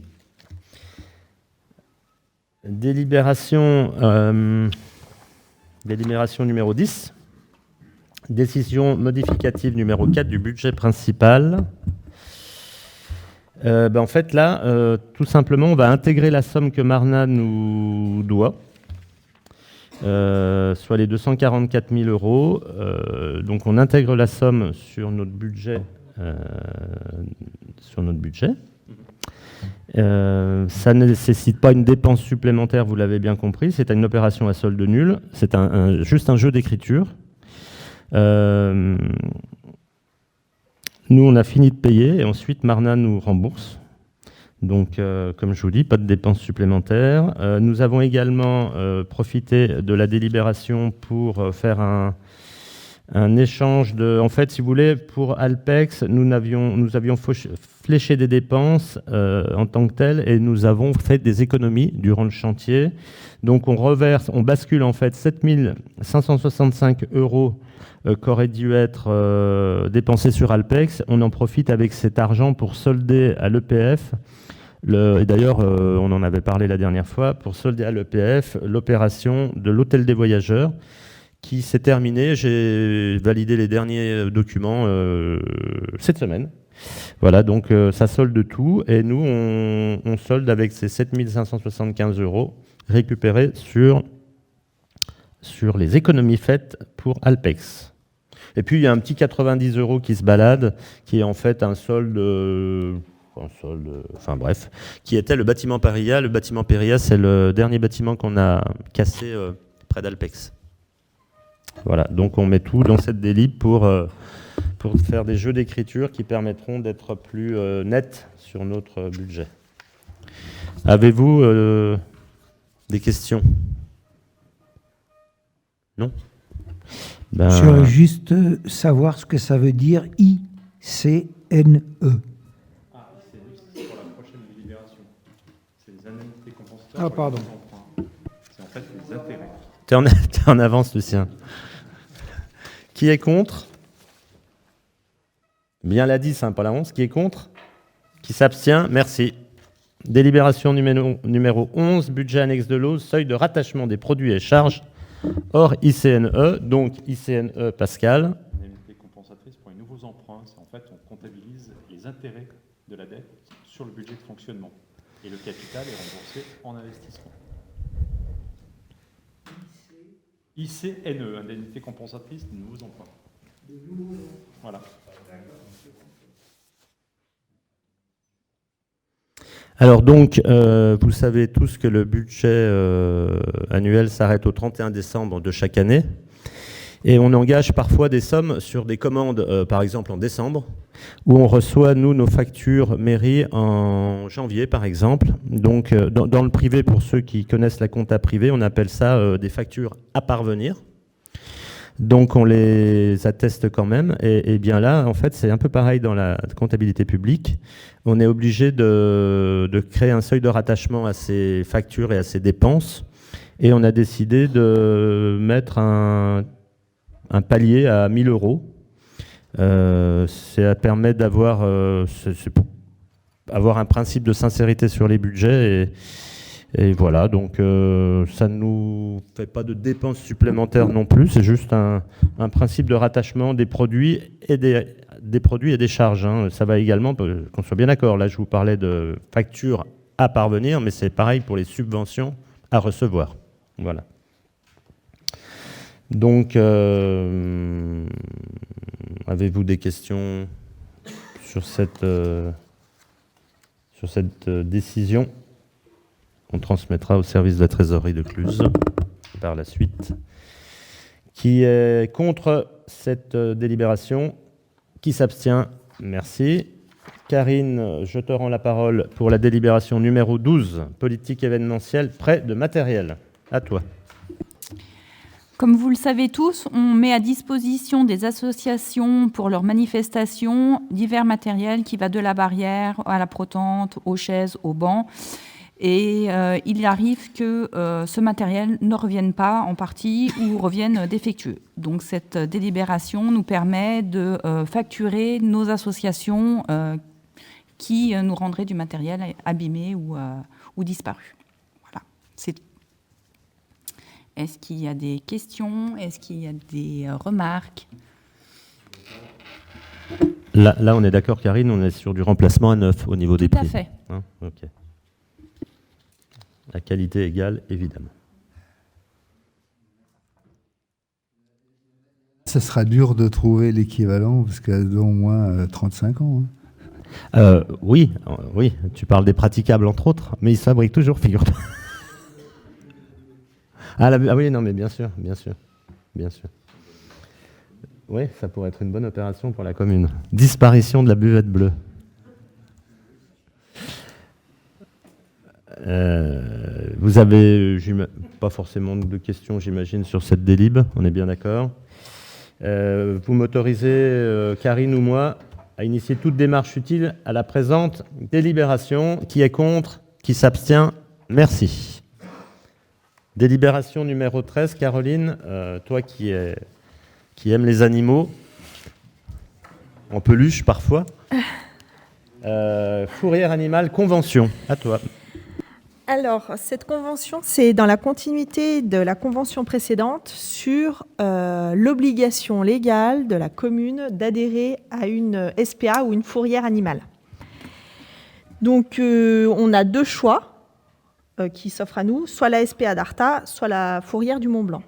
Délibération numéro 10. Décision modificative numéro 4 du budget principal. En fait, là, tout simplement, on va intégrer la somme que Marna nous doit, soit les 244 000 euros. Donc, on intègre la somme sur notre budget. Ça ne nécessite pas une dépense supplémentaire, vous l'avez bien compris. C'est une opération à solde nul. C'est juste un jeu d'écriture. Nous, on a fini de payer et ensuite, Marna nous rembourse. Donc, comme je vous dis, pas de dépenses supplémentaires. Nous avons également profité de la délibération pour faire un échange de... En fait, si vous voulez, pour Alpex, nous avions fléché des dépenses en tant que telles et nous avons fait des économies durant le chantier. Donc, on bascule en fait 7 565 euros qu'aurait dû être dépensé sur Alpex. On en profite avec cet argent pour solder à l'EPF, et d'ailleurs on en avait parlé la dernière fois, pour solder à l'EPF l'opération de l'hôtel des voyageurs qui s'est terminée. J'ai validé les derniers documents cette semaine. Voilà, donc ça solde tout et nous on solde avec ces 7 575 euros récupérés sur les économies faites pour Alpex. Et puis, il y a un petit 90 euros qui se balade, qui est en fait un solde, qui était le bâtiment Paria. Le bâtiment Paria, c'est le dernier bâtiment qu'on a cassé près d'Alpex. Voilà, donc on met tout dans cette délib pour faire des jeux d'écriture qui permettront d'être plus nets sur notre budget. Avez-vous des questions? Non? Je voudrais juste savoir ce que ça veut dire ICNE. C'est pour la prochaine délibération. C'est les indemnités compensatoires. Ah, pardon. C'est en fait les intérêts. T'es en avance, Lucien. Qui est contre? Bien la 10, pas la 11. Qui est contre? Qui s'abstient? Merci. Délibération numéro 11, budget annexe de l'eau, seuil de rattachement des produits et charges hors ICNE, donc ICNE Pascal. Indemnité compensatrice pour les nouveaux emprunts, c'est en fait on comptabilise les intérêts de la dette sur le budget de fonctionnement et le capital est remboursé en investissement. ICNE, indemnité compensatrice de nouveaux emprunts. Voilà. Alors donc, vous savez tous que le budget annuel s'arrête au 31 décembre de chaque année. Et on engage parfois des sommes sur des commandes, par exemple en décembre, où on reçoit, nous, nos factures mairie en janvier, par exemple. Donc, dans le privé, pour ceux qui connaissent la compta privée, on appelle ça des factures à parvenir. Donc, on les atteste quand même. Et bien là, en fait, c'est un peu pareil dans la comptabilité publique. On est obligé de créer un seuil de rattachement à ces factures et à ces dépenses. Et on a décidé de mettre un palier à 1 000 €. Ça permet d'avoir avoir un principe de sincérité sur les budgets et voilà, donc ça ne nous fait pas de dépenses supplémentaires non plus, c'est juste un principe de rattachement des produits et des produits et des charges, hein. Ça va également, qu'on soit bien d'accord, là je vous parlais de factures à parvenir, mais c'est pareil pour les subventions à recevoir. Voilà. Donc, avez-vous des questions sur cette décision? On transmettra au service de la trésorerie de Cluses par la suite. Qui est contre cette délibération? Qui s'abstient? Merci. Karine, je te rends la parole pour la délibération numéro 12, politique événementielle, prêt de matériel. À toi. Comme vous le savez tous, on met à disposition des associations pour leurs manifestations divers matériels qui va de la barrière à la protente, aux chaises, aux bancs. Et il arrive que ce matériel ne revienne pas en partie ou revienne défectueux. Donc cette délibération nous permet de facturer nos associations qui nous rendraient du matériel abîmé ou disparu. Voilà, c'est tout. Est-ce qu'il y a des questions? Est-ce qu'il y a des remarques? Là, on est d'accord, Karine, on est sur du remplacement à neuf au niveau des prix. Tout à fait. Hein, ok. La qualité égale, évidemment. Ça sera dur de trouver l'équivalent, parce qu'elles ont au moins 35 ans. Hein. Oui, tu parles des praticables, entre autres, mais ils se fabriquent toujours, figure-toi. Ah oui, non, mais bien sûr. Oui, ça pourrait être une bonne opération pour la commune. Disparition de la buvette bleue. Vous avez pas forcément de questions, j'imagine, sur cette délib, on est bien d'accord. Vous m'autorisez, Karine ou moi, à initier toute démarche utile à la présente délibération. Qui est contre? Qui s'abstient? Merci. Délibération numéro 13, Caroline, toi qui aimes les animaux, en peluche parfois. Fourrière animale, convention, à toi. Alors, cette convention, c'est dans la continuité de la convention précédente sur l'obligation légale de la commune d'adhérer à une SPA ou une fourrière animale. Donc, on a deux choix qui s'offrent à nous, soit la SPA d'Arta, soit la fourrière du Mont-Blanc.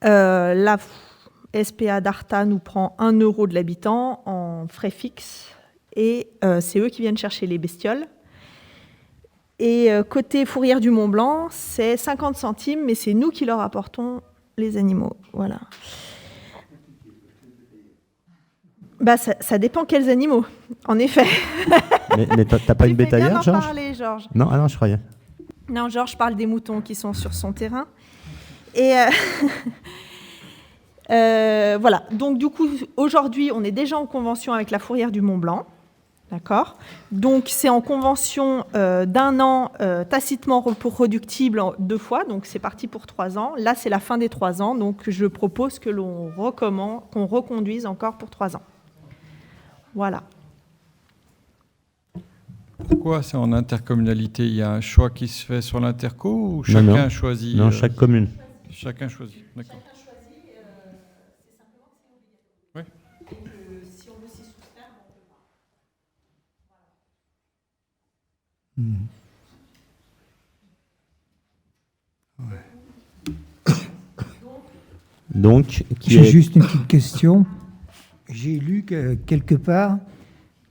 La SPA d'Arta nous prend 1 € de l'habitant en frais fixes et c'est eux qui viennent chercher les bestioles. Et côté fourrière du Mont-Blanc, c'est 50 centimes, mais c'est nous qui leur apportons les animaux. Voilà. Bah, ça dépend quels animaux, en effet. Mais t'as pas une bétaillère, Georges? Parler, Georges. Non, ah non, je croyais. Non, Georges parle des moutons qui sont sur son terrain. Et voilà. Donc, du coup, aujourd'hui, on est déjà en convention avec la fourrière du Mont-Blanc. D'accord. Donc, c'est en convention d'1 an, tacitement reproductible 2 fois. Donc, c'est parti pour 3 ans. Là, c'est la fin des 3 ans. Donc, je propose que qu'on reconduise encore pour 3 ans. Voilà. Pourquoi c'est en intercommunalité? Il y a un choix qui se fait sur l'interco ou chacun choisit? Non, chaque commune. Chacun choisit, d'accord. Chacun choisit, c'est simplement que c'est obligatoire. Oui. Donc, si on veut s'y soustraire, on peut pas. Donc, j'ai juste une petite question. J'ai lu quelque part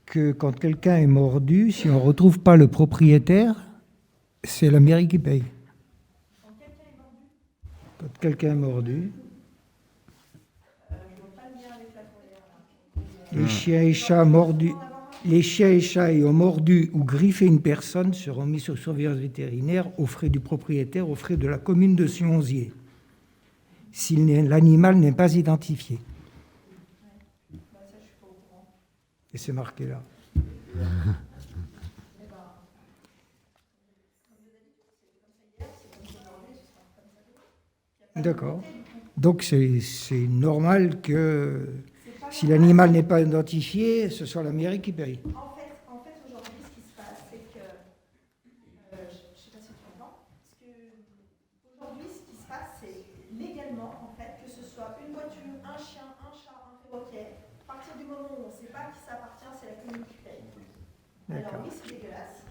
que quand quelqu'un est mordu, si on ne retrouve pas le propriétaire, c'est la mairie qui paye. Quand quelqu'un est mordu, Les chiens et chats mordus, les chiens et chats ayant mordu ou griffé une personne seront mis sur surveillance vétérinaire aux frais du propriétaire, aux frais de la commune de Sionzier, si l'animal n'est pas identifié. Et c'est marqué là. D'accord. Donc c'est normal que si l'animal n'est pas identifié, ce soit la mairie qui paye. En fait, aujourd'hui, ce qui se passe, c'est que... je ne sais pas si tu entends. Aujourd'hui, ce qui se passe, c'est légalement, en fait, que ce soit une voiture, un chien, un chat, un perroquet, à partir du moment où on ne sait pas à qui ça appartient, c'est la commune qui paye. Alors oui, c'est dégueulasse.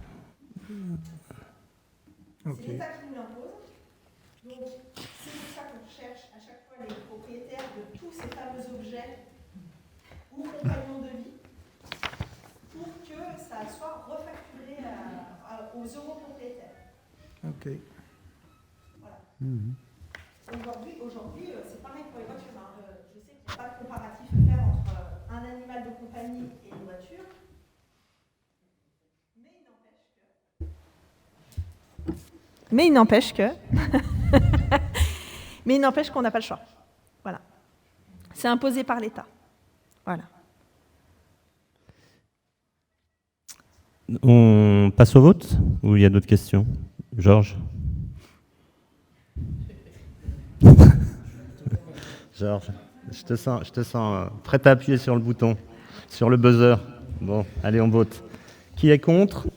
C'est l'État qui nous l'impose. Donc, c'est pour ça qu'on cherche à chaque fois les propriétaires de tous ces fameux objets ou compagnons de vie pour que ça soit refacturé aux euros propriétaires. Ok. Voilà. Aujourd'hui, c'est pareil pour les voitures. Je sais qu'il n'y a pas de comparatif à faire entre un animal de compagnie et une voiture. Mais il n'empêche qu'on n'a pas le choix. Voilà. C'est imposé par l'État. Voilà. On passe au vote ou il y a d'autres questions? Georges? Georges, je te sens prêt à appuyer sur le bouton, sur le buzzer. Bon, allez, on vote. Qui est contre?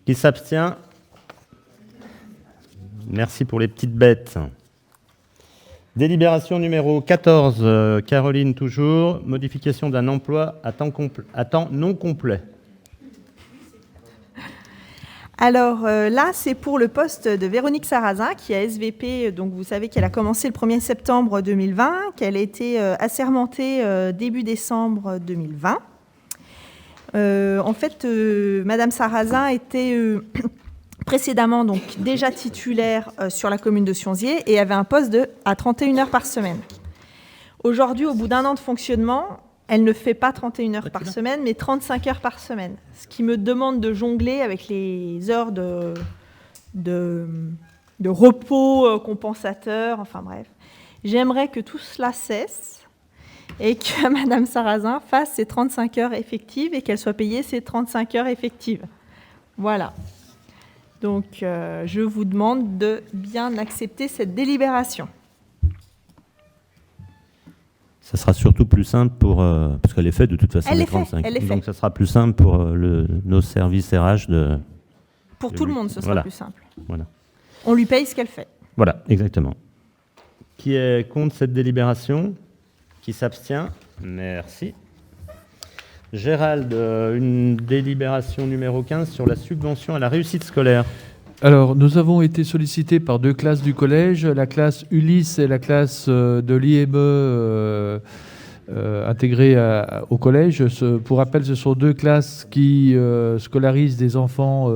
Qui s'abstient? Merci pour les petites bêtes. Délibération numéro 14, Caroline toujours, modification d'un emploi à temps non complet. Alors là, c'est pour le poste de Véronique Sarrazin, qui est SVP. Donc vous savez qu'elle a commencé le 1er septembre 2020, qu'elle a été assermentée début décembre 2020. En fait, Madame Sarrazin était précédemment donc déjà titulaire sur la commune de Sionzier et avait un poste à 31 heures par semaine. Aujourd'hui, au bout d'un an de fonctionnement, elle ne fait pas 31 heures par semaine, mais 35 heures par semaine. Ce qui me demande de jongler avec les heures de repos compensateur, enfin bref. J'aimerais que tout cela cesse et que Madame Sarrazin fasse ses 35 heures effectives et qu'elle soit payée ses 35 heures effectives. Voilà. Donc, je vous demande de bien accepter cette délibération. Ça sera surtout plus simple parce qu'elle est faite de toute façon les 35. Donc, ça sera plus simple pour nos services RH de... Pour tout le monde, ce sera plus simple. Voilà. On lui paye ce qu'elle fait. Voilà, exactement. Qui est contre cette délibération? Qui s'abstient? Merci. Gérald, une délibération numéro 15 sur la subvention à la réussite scolaire. Alors, nous avons été sollicités par deux classes du collège, la classe Ulysse et la classe de l'IME intégrée au collège. Pour rappel, ce sont deux classes qui scolarisent des enfants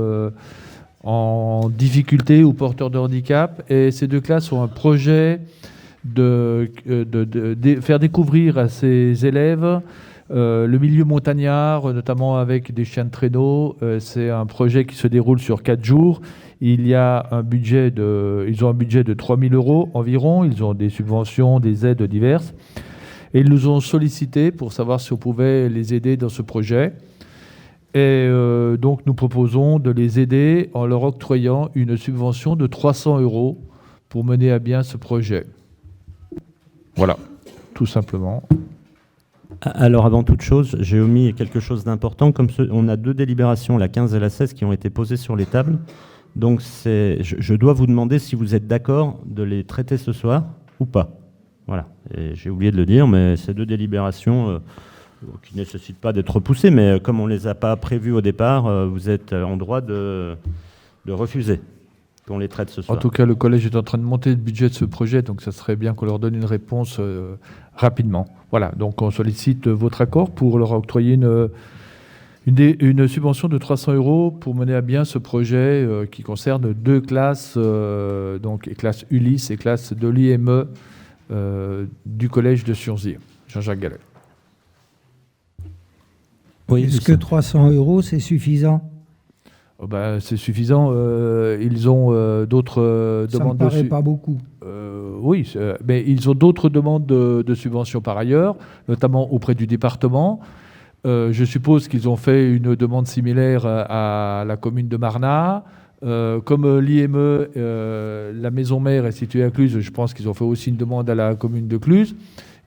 en difficulté ou porteurs de handicap. Et ces deux classes ont un projet de faire découvrir à ces élèves le milieu montagnard, notamment avec des chiens de traîneau. C'est un projet qui se déroule sur 4 jours. Ils ont un budget de 3 000 € environ. Ils ont des subventions, des aides diverses. Et ils nous ont sollicité pour savoir si on pouvait les aider dans ce projet. Et donc, nous proposons de les aider en leur octroyant une subvention de 300 € pour mener à bien ce projet. Voilà, tout simplement. Alors, avant toute chose, j'ai omis quelque chose d'important. On a deux délibérations, la 15 et la 16, qui ont été posées sur les tables. Donc, je dois vous demander si vous êtes d'accord de les traiter ce soir ou pas. Voilà. Et j'ai oublié de le dire, mais ces deux délibérations qui ne nécessitent pas d'être repoussées, mais comme on ne les a pas prévues au départ, vous êtes en droit de refuser qu'on les traite ce soir. En tout cas, le collège est en train de monter le budget de ce projet, donc ça serait bien qu'on leur donne une réponse rapidement. Voilà, donc on sollicite votre accord pour leur octroyer une subvention de 300 € pour mener à bien ce projet qui concerne deux classes, donc classe Ulysse et classe de l'IME du collège de Sionzier. Jean-Jacques Gallet. Oui, est-ce que 300 € c'est suffisant? C'est suffisant. Ils ont d'autres Ça demandes me paraît pas beaucoup. Oui, mais ils ont d'autres demandes de subventions par ailleurs, notamment auprès du département. Je suppose qu'ils ont fait une demande similaire à la commune de Marnat. Comme l'IME, la maison mère est située à Cluses, je pense qu'ils ont fait aussi une demande à la commune de Cluses.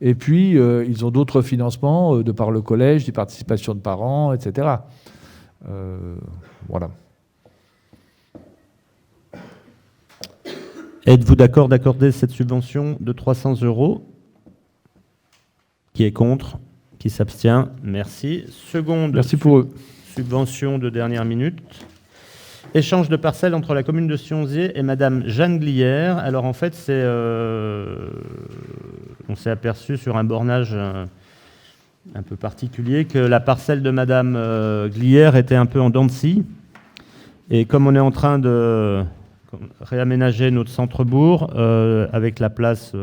Et puis, ils ont d'autres financements de par le collège, des participations de parents, etc. Voilà. Êtes-vous d'accord d'accorder cette subvention de 300 €? Qui est contre? Qui s'abstient? Merci. Seconde Merci pour eux. subvention de dernière minute. Échange de parcelles entre la commune de Sionzier et Madame Jeanne Glière. Alors en fait, on s'est aperçu sur un bornage un peu particulier que la parcelle de Madame Glière était un peu en dents de scie. Et comme on est en train de réaménager notre centre-bourg avec la place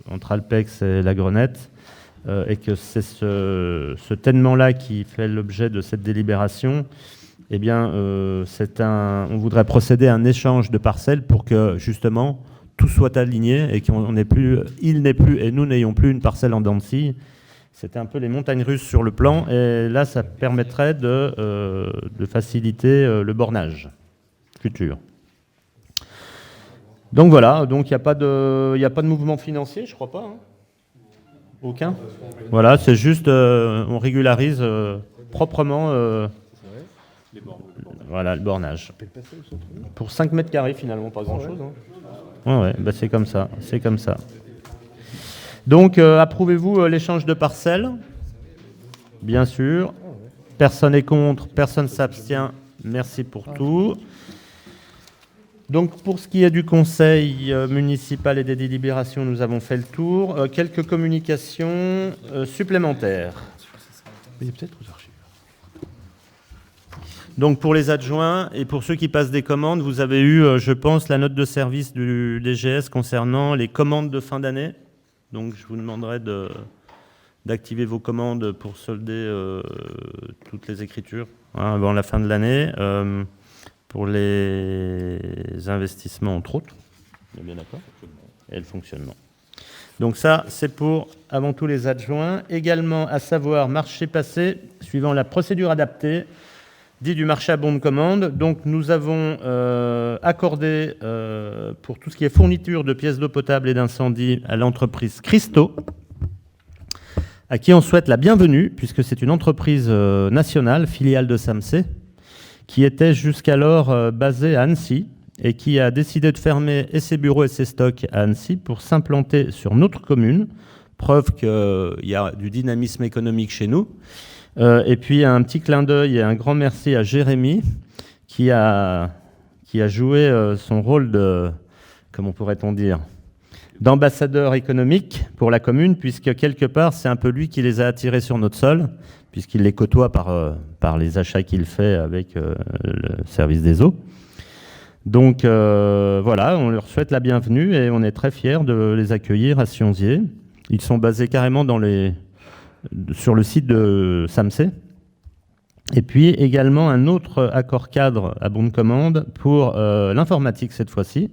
entre Alpex et la Grenette, et que c'est ce ténement-là qui fait l'objet de cette délibération, eh bien, on voudrait procéder à un échange de parcelles pour que, justement, tout soit aligné et qu'il n'ait plus et nous n'ayons plus une parcelle en dents de scie. C'était un peu les montagnes russes sur le plan, et là, ça permettrait de faciliter le bornage futur. Donc voilà, donc il n'y a pas de mouvement financier, je crois pas. Hein. Aucun. Voilà, c'est juste, on régularise proprement voilà, le bornage. Pour 5 mètres carrés, finalement, pas grand-chose. Hein. Ouais, c'est comme ça, c'est comme ça. Donc, approuvez-vous l'échange de parcelles? Bien sûr. Personne n'est contre, personne ne s'abstient. Merci pour tout. Donc, pour ce qui est du conseil municipal et des délibérations, nous avons fait le tour. Quelques communications supplémentaires. Il y a peut-être aux archives. Donc, pour les adjoints et pour ceux qui passent des commandes, vous avez eu, je pense, la note de service du DGS concernant les commandes de fin d'année. Donc, je vous demanderai d'activer vos commandes pour solder toutes les écritures avant la fin de l'année. Pour les investissements, entre autres. On est bien d'accord? Et le fonctionnement. Donc ça, c'est pour, avant tout, les adjoints. Également, à savoir, marché passé, suivant la procédure adaptée, dit du marché à bon de commande. Donc, nous avons accordé, pour tout ce qui est fourniture de pièces d'eau potable et d'incendie, à l'entreprise Christo, à qui on souhaite la bienvenue, puisque c'est une entreprise nationale, filiale de SAMC, qui était jusqu'alors basée à Annecy et qui a décidé de fermer et ses bureaux et ses stocks à Annecy pour s'implanter sur notre commune, preuve qu'il y a du dynamisme économique chez nous. Et puis un petit clin d'œil et un grand merci à Jérémy qui a joué son rôle de, comment pourrait-on dire, d'ambassadeur économique pour la commune, puisque quelque part c'est un peu lui qui les a attirés sur notre sol, puisqu'il les côtoie par les achats qu'il fait avec le service des eaux. Donc voilà, on leur souhaite la bienvenue et on est très fiers de les accueillir à Sionzier. Ils sont basés carrément sur le site de SAMC. Et puis également un autre accord cadre à bon de commande pour l'informatique cette fois-ci,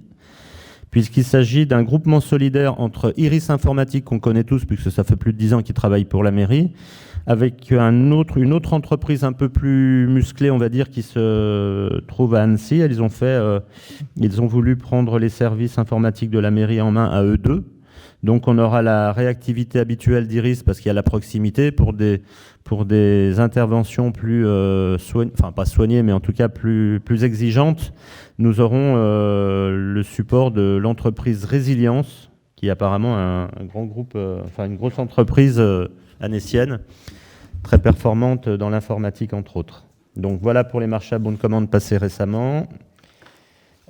puisqu'il s'agit d'un groupement solidaire entre Iris Informatique, qu'on connaît tous, puisque ça fait plus de 10 ans qu'ils travaillent pour la mairie, avec une autre entreprise un peu plus musclée, on va dire, qui se trouve à Annecy. Ils ont voulu prendre les services informatiques de la mairie en main à eux deux. Donc on aura la réactivité habituelle d'Iris parce qu'il y a la proximité pour des interventions plus pas soignées, mais en tout cas plus exigeantes. Nous aurons le support de l'entreprise Résilience, qui est apparemment un grand groupe, une grosse entreprise annécienne, très performante dans l'informatique entre autres. Donc voilà pour les marchés à bon de commande passés récemment.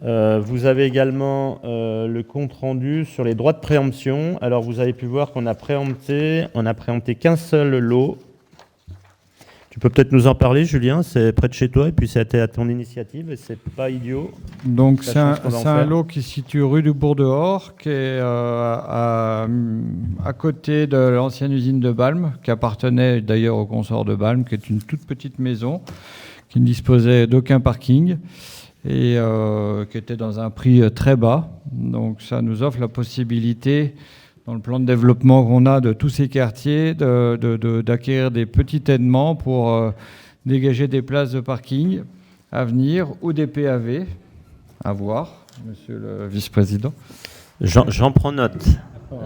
Vous avez également le compte rendu sur les droits de préemption. Alors vous avez pu voir qu'on a préempté qu'un seul lot. Tu peux peut-être nous en parler, Julien, c'est près de chez toi et puis c'était à ton initiative et c'est pas idiot. Donc c'est un lot qui se situe rue du Bourg-dehors, qui est à côté de l'ancienne usine de Balme, qui appartenait d'ailleurs au consort de Balme, qui est une toute petite maison qui ne disposait d'aucun parking et qui était dans un prix très bas. Donc ça nous offre la possibilité, dans le plan de développement qu'on a de tous ces quartiers, d'acquérir des petits ainements pour dégager des places de parking à venir ou des PAV à voir, monsieur le vice-président. J'en prends note.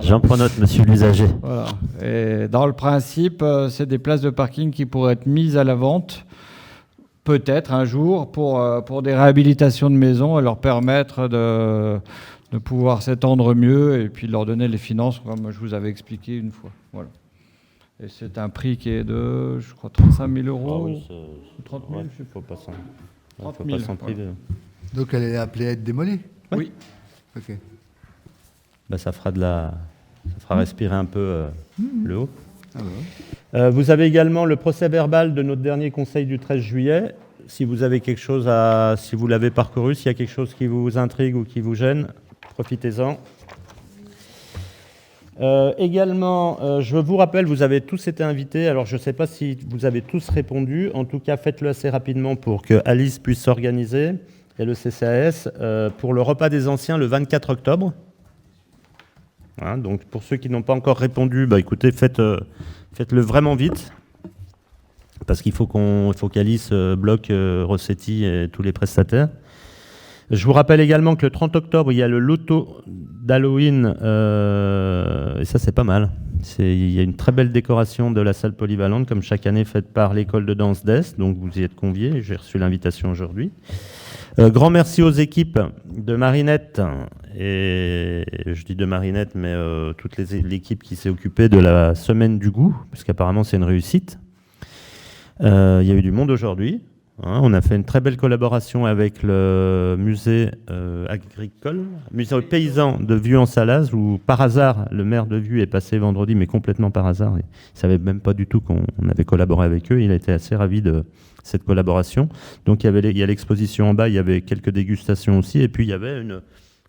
J'en prends note, monsieur l'usager. Voilà. Et dans le principe, c'est des places de parking qui pourraient être mises à la vente, peut-être un jour, pour des réhabilitations de maisons et leur permettre de pouvoir s'étendre mieux et puis de leur donner les finances, comme je vous avais expliqué une fois. Voilà. Et c'est un prix qui est de, je crois, 35 000 euros. Ah oui, 30 000, il ne faut pas s'en priver. Voilà. Donc elle est appelée à être démolie? Oui. Ok. Bah, ça fera respirer un peu le haut. Ah ouais. Vous avez également le procès verbal de notre dernier conseil du 13 juillet. Si vous avez quelque chose si vous l'avez parcouru, s'il y a quelque chose qui vous intrigue ou qui vous gêne, profitez-en. Également, je vous rappelle, vous avez tous été invités. Alors, je ne sais pas si vous avez tous répondu. En tout cas, faites-le assez rapidement pour que Alice puisse s'organiser et le CCAS pour le repas des anciens le 24 octobre. Hein, donc, pour ceux qui n'ont pas encore répondu, écoutez, faites-le vraiment vite. Parce qu'il faut qu'Alice bloque Rossetti et tous les prestataires. Je vous rappelle également que le 30 octobre, il y a le loto d'Halloween, et ça c'est pas mal. Il y a une très belle décoration de la salle polyvalente, comme chaque année faite par l'école de danse d'Est, donc vous y êtes conviés, j'ai reçu l'invitation aujourd'hui. Grand merci aux équipes de Marinette, et je dis de Marinette, mais toute l'équipe qui s'est occupée de la semaine du goût, parce qu'apparemment c'est une réussite. Il y a eu du monde aujourd'hui. Hein, on a fait une très belle collaboration avec le musée agricole, musée paysan de Vieux-en-Salaz, où par hasard, le maire de Vieux est passé vendredi, mais complètement par hasard. Il ne savait même pas du tout qu'on avait collaboré avec eux. Il a été assez ravi de cette collaboration. Donc il y a l'exposition en bas, il y avait quelques dégustations aussi, et puis il y avait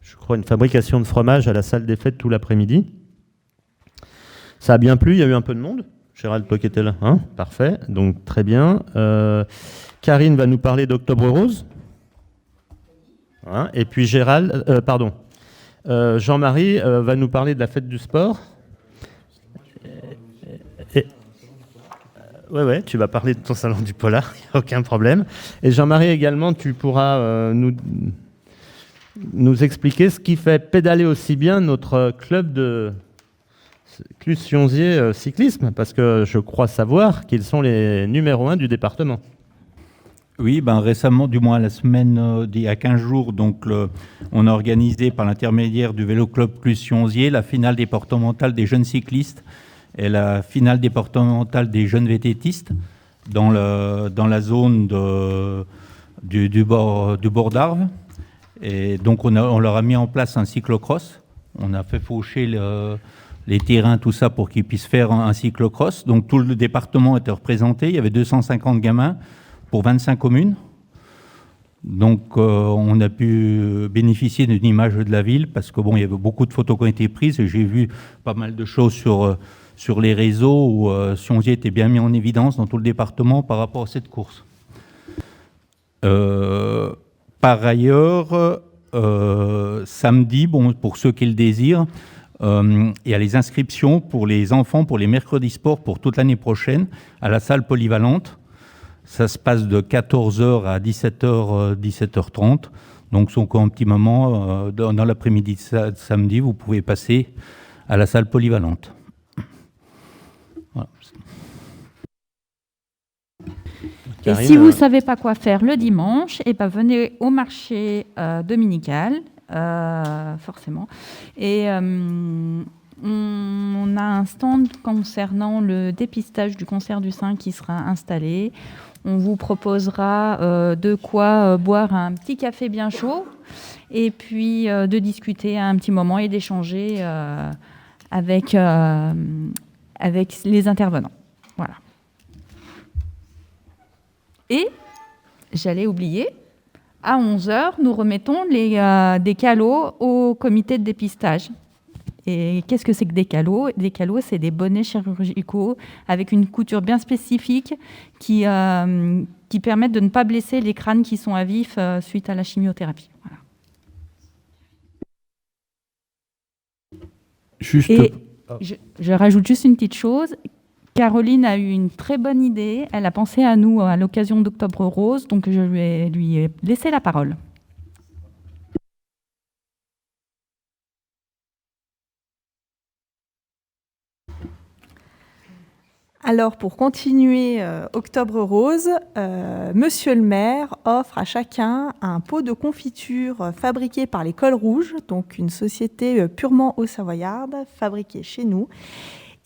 je crois une fabrication de fromage à la salle des fêtes tout l'après-midi. Ça a bien plu, il y a eu un peu de monde. Gérald, toi qui étais là, hein, parfait, donc très bien. Karine va nous parler d'Octobre Rose. Hein, et puis Jean-Marie va nous parler de la fête du sport. Ouais, tu vas parler de ton salon du polar, aucun problème. Et Jean-Marie également, tu pourras nous expliquer ce qui fait pédaler aussi bien notre club de Cluse-Sionzier cyclisme, parce que je crois savoir qu'ils sont les numéros 1 du département. Oui, récemment, du moins la semaine d'il y a 15 jours, donc on a organisé par l'intermédiaire du Vélo Club Cluse-Sionzier la finale départementale des jeunes cyclistes et la finale départementale des jeunes vététistes dans la zone du bord d'Arves. Et donc on leur a mis en place un cyclocross. On a fait faucher les terrains, tout ça, pour qu'ils puissent faire un cyclocross. Donc tout le département était représenté. Il y avait 250 gamins pour 25 communes. Donc on a pu bénéficier d'une image de la ville parce que il y avait beaucoup de photos qui ont été prises et j'ai vu pas mal de choses sur les réseaux où Sionzier était bien mis en évidence dans tout le département par rapport à cette course. Par ailleurs, samedi, pour ceux qui le désirent, il y a les inscriptions pour les enfants pour les mercredis sport pour toute l'année prochaine à la salle polyvalente. Ça se passe de 14h à 17h, 17h30. Donc, c'est encore un petit moment. Dans l'après-midi de samedi, vous pouvez passer à la salle polyvalente. Voilà. Et si vous ne savez pas quoi faire le dimanche, venez au marché dominical, forcément. Et on a un stand concernant le dépistage du cancer du sein qui sera installé. On vous proposera de quoi boire un petit café bien chaud et puis de discuter un petit moment et d'échanger avec les intervenants. Voilà. Et, j'allais oublier, à 11h, nous remettons des calots au comité de dépistage. Et qu'est-ce que c'est que des calots? Des calots, c'est des bonnets chirurgicaux avec une couture bien spécifique qui permettent de ne pas blesser les crânes qui sont à vif suite à la chimiothérapie. Voilà. Je rajoute juste une petite chose. Caroline a eu une très bonne idée. Elle a pensé à nous à l'occasion d'Octobre Rose, donc je lui ai laissé la parole. Alors, pour continuer Octobre Rose, Monsieur le maire offre à chacun un pot de confiture fabriqué par les Cols Rouges, donc une société purement haut-savoyarde, fabriquée chez nous.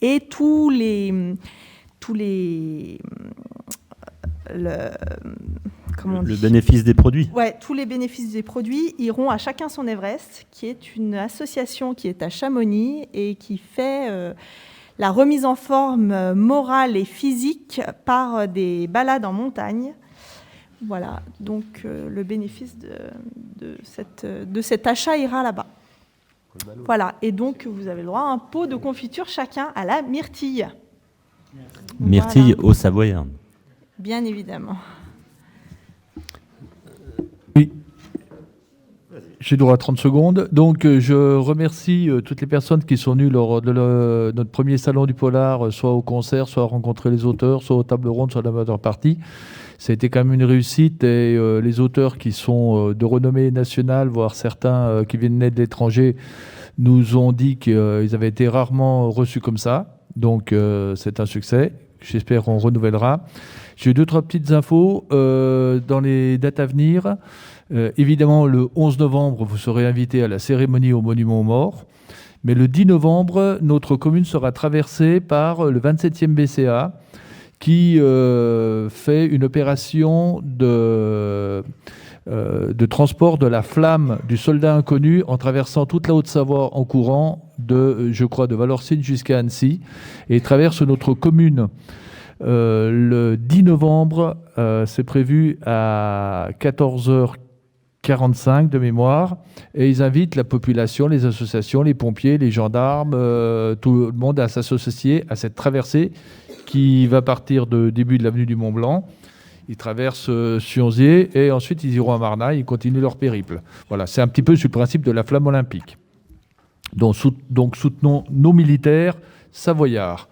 Et tous les bénéfice des produits. Ouais, tous les bénéfices des produits iront à Chacun son Everest, qui est une association qui est à Chamonix et qui fait la remise en forme morale et physique par des balades en montagne. Voilà, donc le bénéfice de cet achat ira là-bas. Voilà, et donc vous avez le droit à un pot de confiture chacun à la myrtille. Myrtille voilà. au Savoyard. Bien évidemment. Oui. J'ai droit à 30 secondes. Donc, je remercie toutes les personnes qui sont venues lors de notre premier salon du polar, soit au concert, soit à rencontrer les auteurs, soit aux tables rondes, soit à la majeure partie. Ça a été quand même une réussite et les auteurs qui sont de renommée nationale, voire certains qui viennent de l'étranger, nous ont dit qu'ils avaient été rarement reçus comme ça. Donc, c'est un succès. J'espère qu'on renouvellera. J'ai 2-3 petites infos dans les dates à venir. Évidemment, le 11 novembre, vous serez invité à la cérémonie au Monument aux Morts. Mais le 10 novembre, notre commune sera traversée par le 27e BCA qui fait une opération de transport de la flamme du soldat inconnu en traversant toute la Haute-Savoie en courant de Valorcine jusqu'à Annecy et traverse notre commune. Le 10 novembre, c'est prévu à 14h45 de mémoire et ils invitent la population, les associations, les pompiers, les gendarmes, tout le monde à s'associer à cette traversée qui va partir du début de l'avenue du Mont-Blanc. Ils traversent Sionzier et ensuite ils iront à Marnaille et continuent leur périple. Voilà, c'est un petit peu sur le principe de la flamme olympique. Donc soutenons nos militaires savoyards.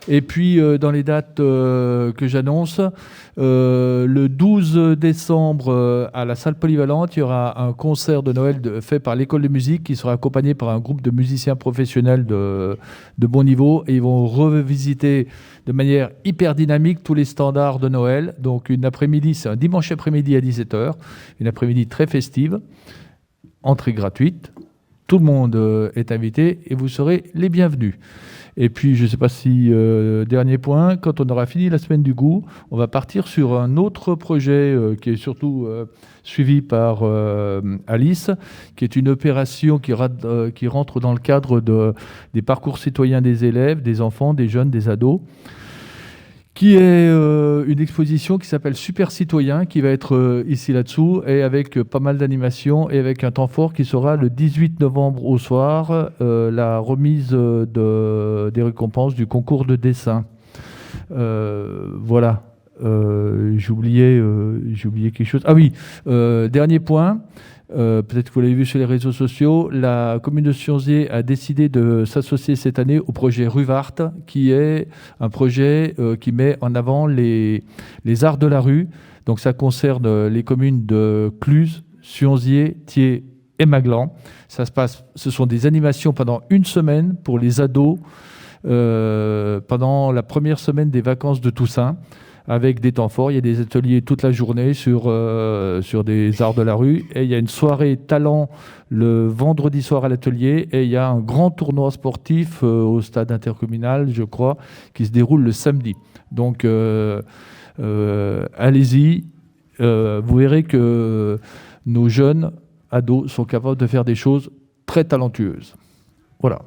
Et puis dans les dates que j'annonce, le 12 décembre à la salle polyvalente, il y aura un concert de Noël fait par l'école de musique qui sera accompagné par un groupe de musiciens professionnels de bon niveau et ils vont revisiter de manière hyper dynamique tous les standards de Noël. Donc une après-midi, c'est un dimanche après-midi à 17h, une après-midi très festive, entrée gratuite, tout le monde est invité et vous serez les bienvenus. Et puis, je ne sais pas si, dernier point, quand on aura fini la semaine du goût, on va partir sur un autre projet qui est surtout suivi par Alice, qui est une opération qui rentre dans le cadre des parcours citoyens des élèves, des enfants, des jeunes, des ados, qui est une exposition qui s'appelle Super Citoyen, qui va être ici là-dessous, et avec pas mal d'animations, et avec un temps fort qui sera le 18 novembre au soir, la remise des récompenses du concours de dessin. Voilà. J'ai oublié quelque chose. Ah oui, dernier point. Peut-être que vous l'avez vu sur les réseaux sociaux, la commune de Sionzier a décidé de s'associer cette année au projet Ruvart, qui est un projet qui met en avant les arts de la rue. Donc ça concerne les communes de Cluses, Sionzier, Thiers et Maglan. Ce sont des animations pendant une semaine pour les ados, pendant la première semaine des vacances de Toussaint, avec des temps forts. Il y a des ateliers toute la journée sur des arts de la rue. Et il y a une soirée talent le vendredi soir à l'atelier. Et il y a un grand tournoi sportif au stade intercommunal, je crois, qui se déroule le samedi. Donc, allez-y. Vous verrez que nos jeunes ados sont capables de faire des choses très talentueuses. Voilà.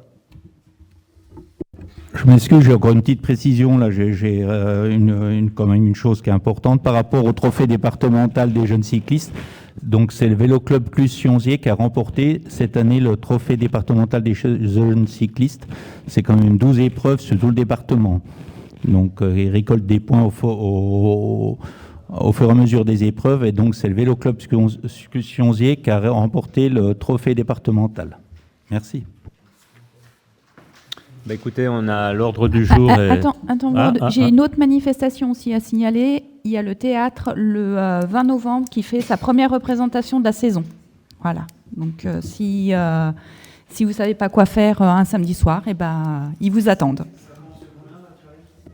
Je Je m'excuse, j'ai encore une petite précision. Là, j'ai quand même une chose qui est importante par rapport au trophée départemental des jeunes cyclistes. Donc, c'est le Vélo Club Cluse-Sionzier qui a remporté cette année le trophée départemental des jeunes cyclistes. C'est quand même 12 épreuves sur tout le département. Donc, il récolte des points au fur et à mesure des épreuves. Et donc, c'est le Vélo Club Cluse-Sionzier qui a remporté le trophée départemental. Merci. Bah écoutez, on a l'ordre du jour. Attends, j'ai une autre manifestation aussi à signaler. Il y a le théâtre le 20 novembre qui fait sa première représentation de la saison. Voilà. Donc si vous ne savez pas quoi faire un samedi soir, eh ben, ils vous attendent.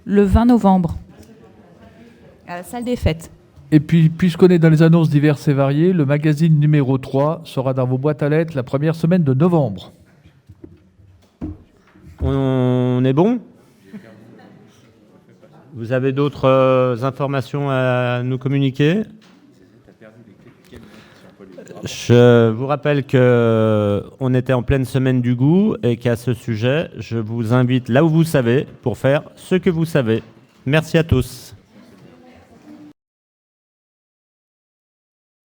Le 20 novembre, à la salle des fêtes. Et puis, puisqu'on est dans les annonces diverses et variées, le magazine numéro 3 sera dans vos boîtes à lettres la première semaine de novembre. On est bon ? Vous avez d'autres informations à nous communiquer ? Je vous rappelle qu'on était en pleine semaine du goût et qu'à ce sujet, je vous invite là où vous savez pour faire ce que vous savez. Merci à tous.